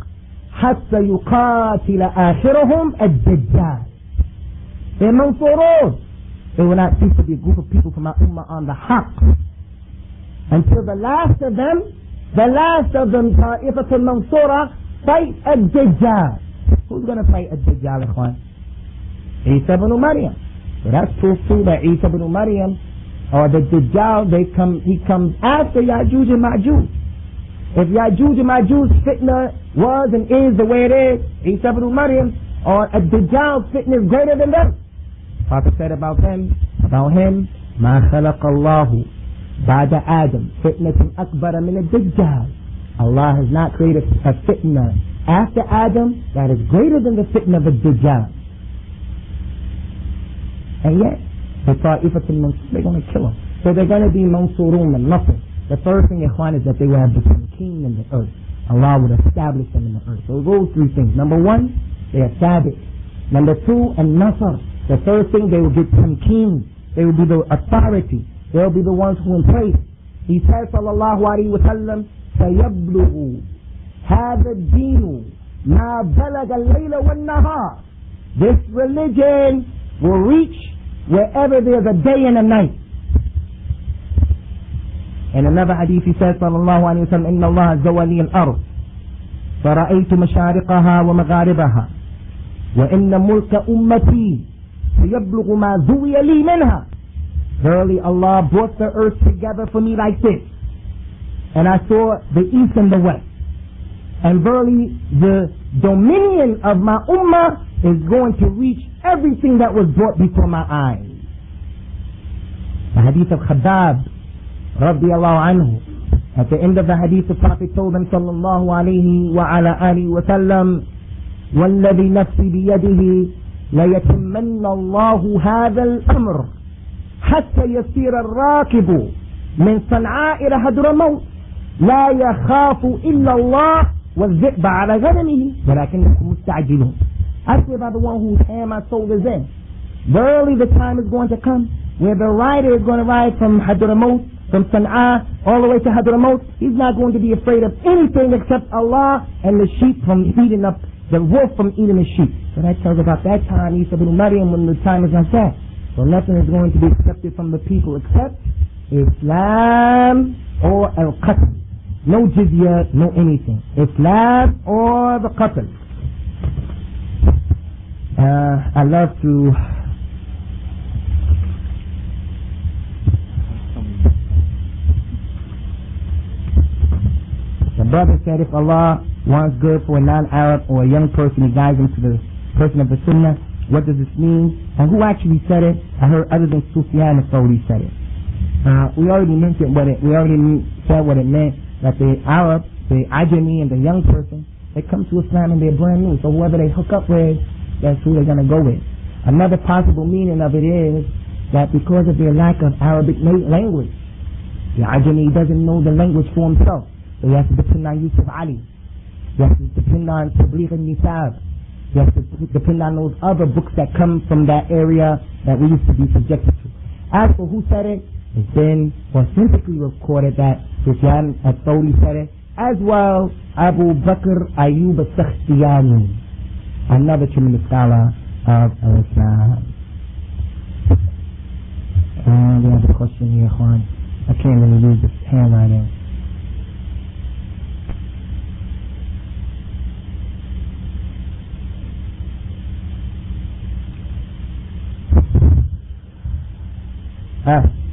حتى يقاتل آخرهم الدجال. They're Mansurun. They will not cease to be a group of people from our ummah on the haq until the last of them, Ta'ifatul Mansura, fight ad-Dajjal. Who's going to fight ad-Dajjal, Ikhwan? Isa ibn Maryam. So that's proof too that Isa ibn Maryam, or the Dajjal, he comes after Ya'juj and Ma'juj. If Ya'juj and Ma'juj's fitna was and is the way it is, Isa ibn Maryam, or ad-Dajjal's fitna is greater than them. Prophet said about him, ما خلق الله بعد آدم فتنة أكبر من الدجال. Allah has not created a fitna after Adam that is greater than the fitna of the Dajjal. And yet, the Ta'ifatul Mansura, they're going to kill him. So they're going to be Mansurun and nothing. The first thing, Ikhwan, is that they will have become king in the earth. Allah would establish them in the earth. So those 3 things. Number 1, they are sabit. Number 2, and Nasr. The third thing, they will get some king. They will be the authority. They will be the ones who in place. He says, sallallahu alayhi wa sallam, سَيَبْلُغُ هَذَا الدِّينُ مَا بَلَغَ اللَّيْلَ وَالنَّهَارِ. This religion will reach wherever there's a day and a night. In another hadith, he says, sallallahu alayhi wa sallam, إِنَّ اللَّهَ زَوَلِيَ الْأَرْضِ فَرَأَيْتُ مَشَارِقَهَا وَمَغَارِبَهَا وَإِنَّ مُلْكَ أُمَّتِي يبلغ ما ذوي لي منها. Verily Allah brought the earth together for me like this, and I saw the east and the west, and verily the dominion of my ummah is going to reach everything that was brought before my eyes. The hadith of Hadeeth radiallahu anhu. At the end of the hadith, the Prophet told them sallallahu alayhi wa ala alihi wa sallam, وَالَّذِي نَفْسِي بِيَدِهِ لَيَتِمَّنَّ اللَّهُ هَذَا الْأَمْرِ حَتَّى يَسِيرَ الرَّاكِبُ مِنْ صَنْعَاءِ إِلَى حَضْرَمَوْتٍ لَا يَخَافُ إِلَّا اللَّهُ وَالذِّئْبَ عَلَى غَنَمِهِ وَلَكِنَّكُمْ مُسْتَعْجِلُونَ. I swear by the one whose hand my soul is in, verily the time is going to come where the rider is going to ride from Hadramaut, from Sana'a, all the way to Hadramaut. He's not going to be afraid of anything except Allah and the sheep from eating up, the wolf from eating the sheep. So that tells about that time, Isa ibn Maryam, when the time is like that. So nothing is going to be accepted from the people except Islam or al-Qatl. No jizya, no anything. Islam or the Qatl. I love to the brother said if Allah wants good for a non-Arab or a young person, he guides him to the person of the Sunnah. What does this mean? And who actually said it? I heard other than Sufyan al-Thawri said it. We already mentioned we already said what it meant, that the Arab, the Ajami and the young person, they come to Islam and they're brand new. So whoever they hook up with, that's who they're going to go with. Another possible meaning of it is that because of their lack of Arabic language, the Ajami doesn't know the language for himself. So he has to depend on Yusuf Ali. He has to depend on Tabligh al-Nisab. He has to depend on those other books that come from that area that we used to be subjected to. As for who said it, it's been authentically recorded that Sufyan al-Thawri said it, as well Abu Bakr Ayyub al-Sakhtiyani, another tremendous scholar of Islam. And we have a question here, Juan. I can't really read this handwriting.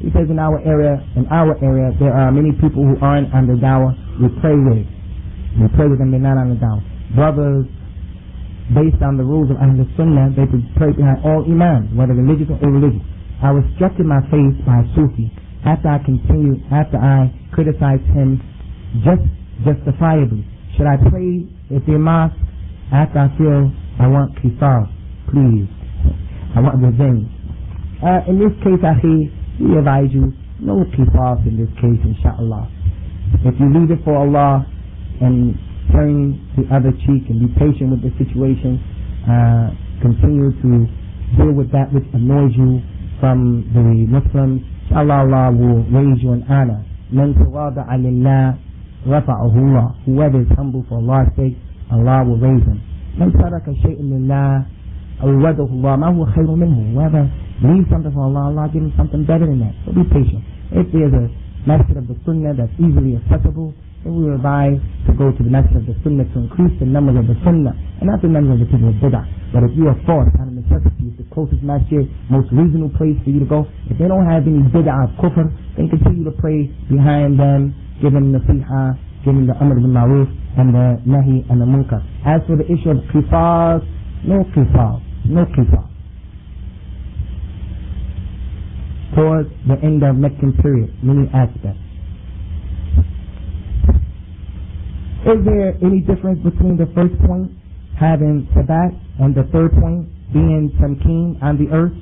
He says in our area, there are many people who aren't on the dawah. We pray with them, they're not on the dawah. Brothers, based on the rules of Ahlul Sunnah, they could pray behind all imams, whether religious or irreligious. I was struck in my face by a Sufi after I criticized him justifiably. Should I pray at their mosque after I feel I want qisas? Please, I want revenge. In this case, we advise you, no qisas in this case, inshallah. If you leave it for Allah and turn the other cheek and be patient with the situation, continue to deal with that which annoys you from the Muslims, inshallah Allah will raise you in honor. Man tawada'a lillah rafa'ahu Allah. Whoever is humble for Allah's sake, Allah will raise him. Man taraka shay'in lillah awadahu Allah ma huwa khayru minhu. Whoever leave something for Allah, Allah give him something better than that. So be patient. If there's a method of the Sunnah that's easily accessible, then we advise to go to the method of the Sunnah to increase the numbers of the Sunnah and not the numbers of the people of Bid'ah. But if you are forced out of necessity, it's the closest masjid, most reasonable place for you to go. If they don't have any Bid'ah of Kufr, then continue to pray behind them, give them nasiha, give them the Amr bil Ma'ruf and the Nahi and the Munkar. As for the issue of qisas, no qisas. Towards the end of Meccan period, many aspects. Is there any difference between the first point, having Sabat, and the third point, being Tamkeen on the earth?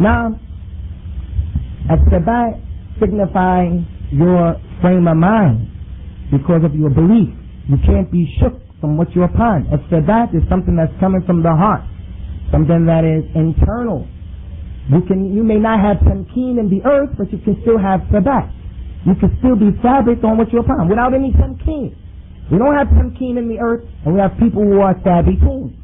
Now, a Sabat signifying your frame of mind because of your belief. You can't be shook from what you're upon. A Sabat is something that's coming from the heart, something that is internal. You may not have tamkeen in the earth, but you can still have sabat. You can still be sabit on what you're upon without any tamkeen. We don't have tamkeen in the earth, and we have people who are sabitun.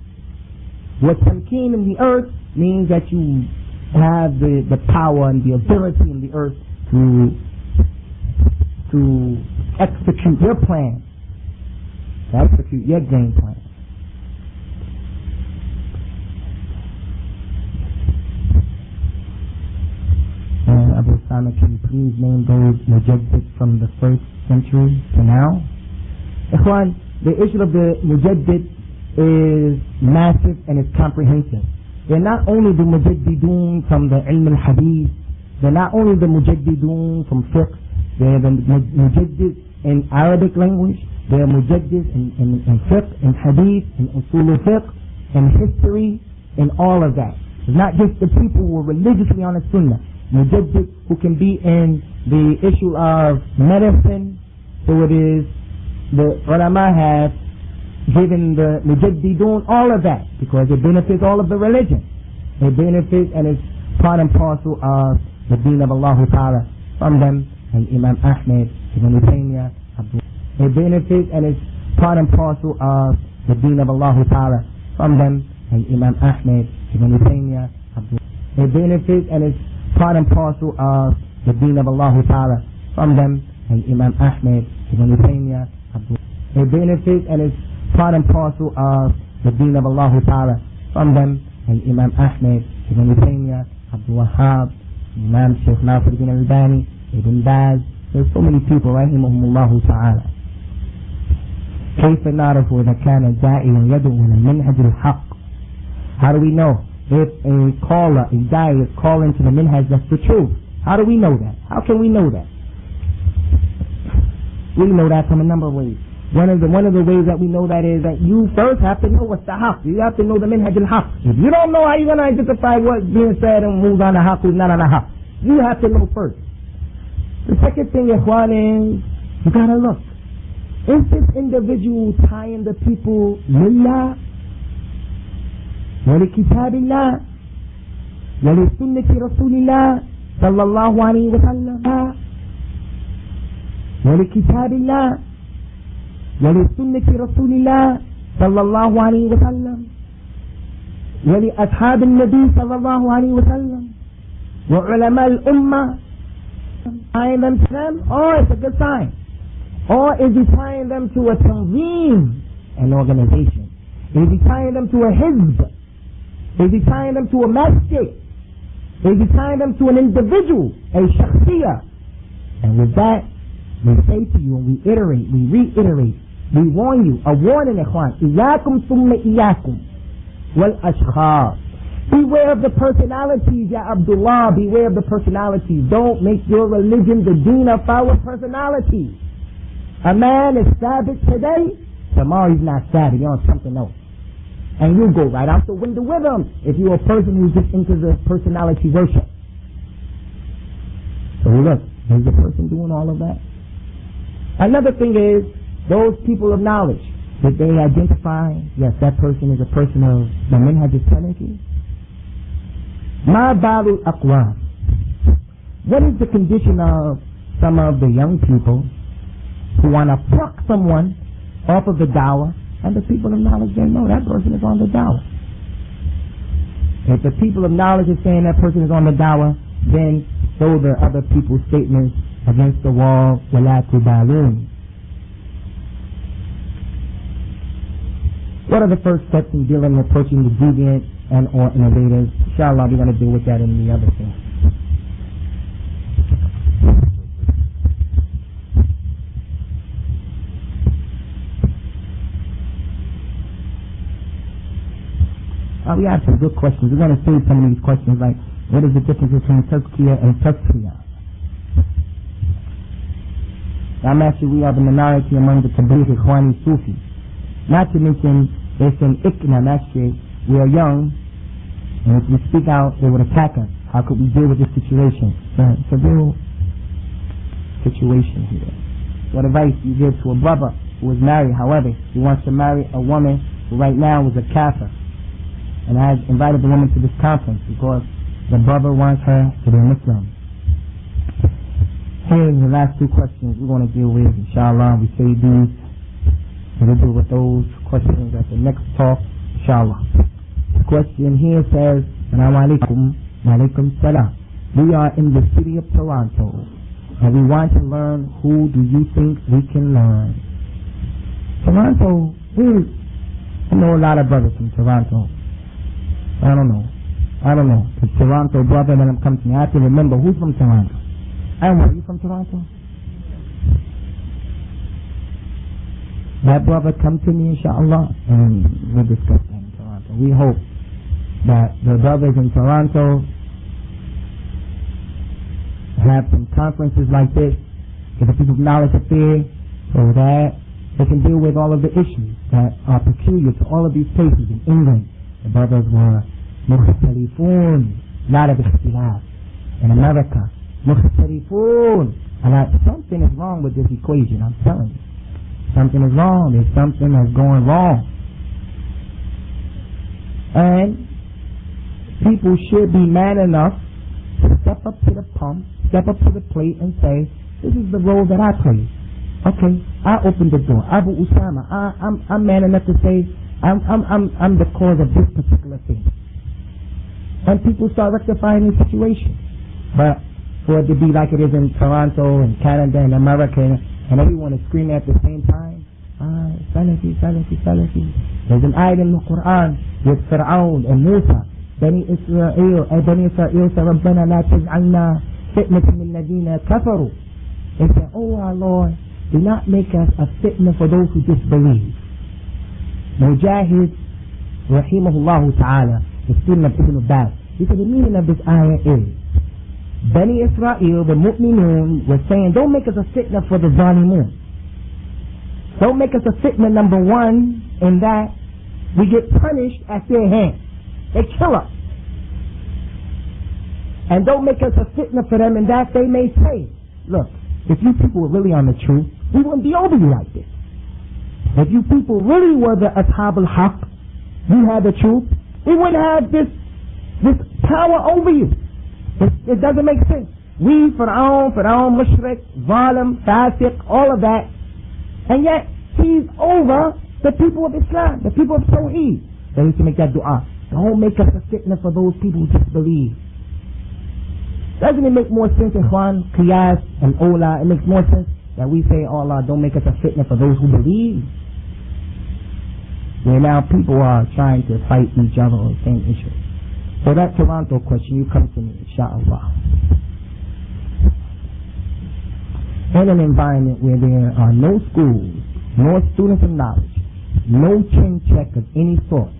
What tamkeen in the earth means that you have the power and the ability in the earth to execute your plan, to execute your game plan. Abu Usamah, can you please name those mujaddid from the 1st century to now? Ikhwan, the issue of the mujaddid is massive and it's comprehensive. They're not only the mujaddidun from the ilm al-hadith, they're not only the mujaddidun from fiqh, they're the mujaddid in Arabic language, they're mujaddid in fiqh, in hadith, in usul al-fiqh, in history, in all of that. It's not just the people who are religiously on the sunnah. Mujaddid who can be in the issue of medicine, so it is the ulama have given the mujaddidun all of that because it benefits all of the religion. It benefits and it's part and parcel of the deen of Allah Ta'ala from them and Imam Ahmed, Ibn Taymiyyah. It benefits and it's part and parcel of the deen of Allah Ta'ala from them and Imam Ahmed, Ibn Taymiyyah. It benefits and it's part and parcel of the deen of Allah Ta'ala from them and Imam Ahmed, Ibn Taymiyyah. It benefits and it's part and parcel of the deen of Allah Ta'ala from them and Imam Ahmed, Ibn Taymiyyah, Abdul Wahhab, Imam Shaykh Nasiruddin al-Albani, Ibn Baz. There's so many people, rahimahumullah ta'ala. كيف نعرف إذا كان الداعي يدعو إلى المنهج الحق? How do we know if a caller, a da'i is calling to the minhaj that's the truth? How do we know that? How can we know that? We know that from a number of ways. One of the ways that we know that is that you first have to know what's the haqq. You have to know the minhaj al-haqq. If you don't know how you're going to identify what's being said and who's on the haqq, who's not on the haqq. You have to know first. The second thing, ikhwan, is you got to look. Is this individual tying the people lillah, wa li kitabillah, wa li sunnati rasulillah sallallahu alayhi wa sallam, wa li kitabillah, ولسنة رسول الله صلى الله عليه وسلم ولأصحاب النبي صلى الله عليه وسلم وعلماء الأمة, tying them to them? Oh, it's a good sign. Or is he tying them to a tanzeem, an organization? Is he tying them to a hizb? Is he tying them to a masjid? Is he tying them to an individual, a shakhsiyah? And with that, we say to you and we reiterate, we warn you, a warning, ikhwan, iyakum thumma iyakum wal ashkhar. Beware of the personalities, ya Abdullah, beware of the personalities. Don't make your religion the deen of our personalities. A man is Sabbath today, tomorrow he's not Sabbath, he's on something else. And you go right out the window with him if you're a person who's just into the personality worship. So look, there's a person doing all of that. Another thing is, those people of knowledge, did they identify, yes, that person is a person of the minhaj al-salafi? Ma balu aqwam. What is the condition of some of the young people who want to pluck someone off of the dawah, and the people of knowledge, they know that person is on the dawah. If the people of knowledge are saying that person is on the dawah, then throw the other people's statements against the wall, وَلَا تُبَالُونَ. What are the first steps in dealing with approaching the deviant and or innovators? Inshallah, we're going to deal with that in the other thing. We have some good questions. We're going to say some of these questions like, what is the difference between tazkiyah and tazkiyah? I'm actually, we are the minority among the Tabligh Ikhwani Sufi. Not to mention, there's an iknam, actually, we are young, and if we speak out, they would attack us. How could we deal with this situation? It's a real situation here. What advice you give to a brother who is married, however, he wants to marry a woman who right now is a kafir? And I invited the woman to this conference because the brother wants her to be a Muslim. Here's the last two questions we're going to deal with, inshallah. We say these, and we'll deal with those questions at the next talk, inshallah. The question here says, Assalamu alaikum, wa alaikum salam. We are in the city of Toronto, and we want to learn, who do you think we can learn? Toronto, I know a lot of brothers from Toronto. I don't know. The Toronto brother that I'm coming to me, I have to remember who's from Toronto. Are you from Toronto? that brother come to me, inshallah, and we'll discuss that in Toronto. We hope that the brothers in Toronto have some conferences like this, get the people of knowledge up there, so that they can deal with all of the issues that are peculiar to all of these places. In England, the brothers were mukhtalifun, not of ikhtilaf. In America, mukhtalifun. Something is wrong with this equation, I'm telling you. Something is wrong. There's something that's going wrong. And people should be man enough to step up to the pump, step up to the plate and say, this is the role that I play. Okay, I opened the door. Abu Usamah, I'm man enough to say, I'm the cause of this particular thing. And people start rectifying the situation. But for it to be like it is in Toronto and Canada and America, and everyone is screaming at the same time, Salafi, Salafi, Salafi. There's an ayat in the Qur'an with Fir'aun and Musa, Bani Israel said, Rabbana la taj'alna fitnatan lil ladina kafaru. They said, oh our Lord, do not make us a fitna for those who disbelieve. Mujahid, rahimahullah ta'ala, the student of Ibn Abbas, he said the meaning of this ayah is, Bani Israel, the mu'minun, were saying, don't make us a fitna for the zalimun. Don't make us a fitna, number one, in that we get punished at their hands. They kill us. And don't make us a fitna for them in that they may say, look, if you people were really on the truth, we wouldn't be over you like this. If you people really were the ashab al-haq, you had the truth, we wouldn't have this power over you. It doesn't make sense. We, Fir'aun, Mushrik, Zalim, Fasiq, all of that. And yet, he's over the people of Islam, the people of Tawheed. They used to make that dua. Don't make us a fitna for those people who disbelieve. Doesn't it make more sense, Ikhwan, Qiyas and Ola? It makes more sense that we say, oh Allah, don't make us a fitna for those who believe. Where now people are trying to fight each other on the same issue. So that Toronto question, you come to me, inshallah. In an environment where there are no schools, no students of knowledge, no chin check of any sort.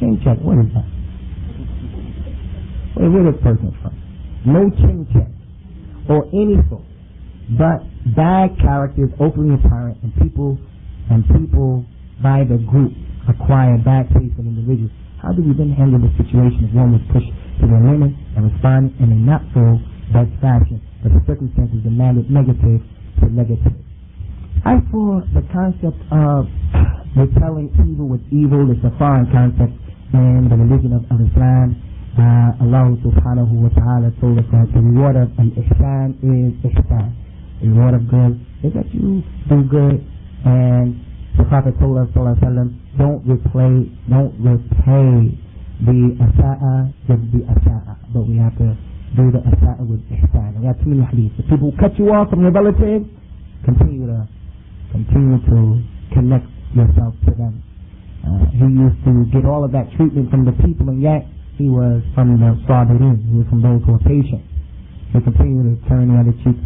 Chin check, what is that? Where is this person from? No chin check or any sort. But bad characters openly apparent, and people by the group acquire bad taste in individuals. How do we then handle the situation if one was pushed to their limit and respond in a not so best fashion, but the circumstances demanded negative to negative? As for the concept of repelling evil with evil, it's a foreign concept in the religion of Islam. Allah subhanahu wa ta'ala told us that the reward of al-ihsan is ihsan. The reward of good is that you do good, and the Prophet told us, sallallahu alaihi wasallam, don't repay the asa'a with the asa'a, but we have to do the asa'a with ihsan. We have too many hadiths. The people who cut you off from your relatives, continue to connect yourself to them. He used to get all of that treatment from the people, and yet he was from the sabirin. He was from those who were patient. He continued to turn the other cheek,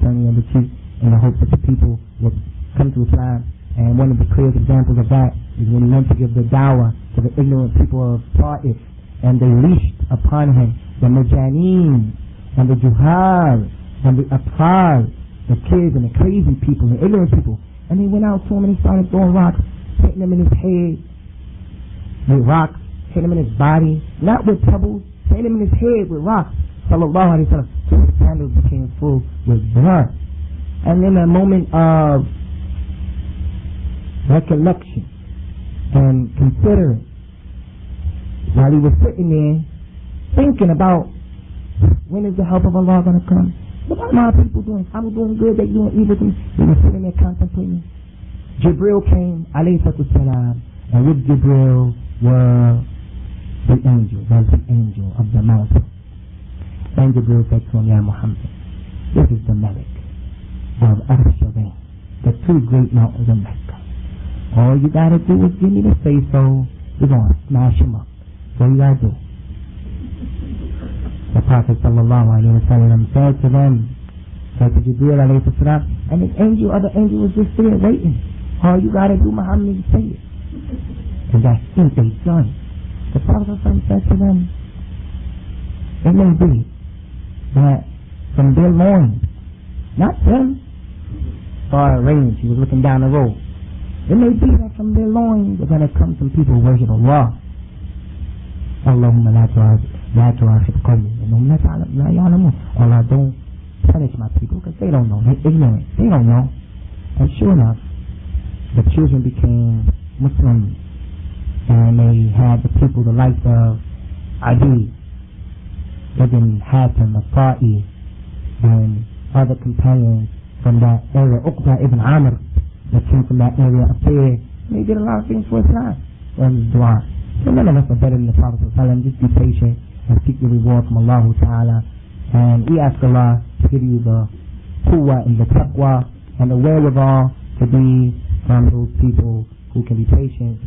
in the hope that the people would come to Islam. And one of the clearest examples of that is when he went to give the dawah to the ignorant people of Ta'if, and they leashed upon him the majaneen and the juhal and the atfal, the kids and the crazy people, the ignorant people. And they went out to him and he started throwing rocks, hitting him in his head with rocks, hitting him in his body, not with pebbles, hitting him in his head with rocks. Sallallahu alaihi wasallam. So his sandals became full with blood. And in a moment of recollection and considering, while he was sitting there thinking about when is the help of Allah going to come, what are my people doing? I'm doing good, they're doing evil to me. He was sitting there contemplating. Jibril came, alayhi salatu salam, and with Jibril were the angel of the mountain. And Jibril said to him, Ya Muhammad, this is the Malik of Arshabain, the two great mountains of Mecca. All you gotta do is give me the say-so. We're gonna smash him up. What you gotta do? The Prophet sallallahu alaihi wasallam said to Jibreel alayhi salam, and the other angel was just there waiting. All you gotta do, Muhammad, is say it. And that's what they've done. The Prophet said to them, it may be that from their loins, not them, far range, he was looking down the road. It may be that from their loins are gonna come some people who worship Allah. Allahumma la tu'akhid qawmi innahum la ya'lamun. Allah, don't punish my people because they don't know. They're ignorant. They don't know. And sure enough, the children became Muslims, and they had the people the likes of Adi ibn Hatim al-Ta'i and other companions from that area, Uqba ibn Amr, that came from that area up there. They did a lot of things for Islam. And dua. So none of us are better than the Prophet ﷺ. Just be patient and seek the reward from Allah Ta'ala. And we ask Allah to give you the quwwah and the taqwa and the wherewithal to be from those people who can be patient.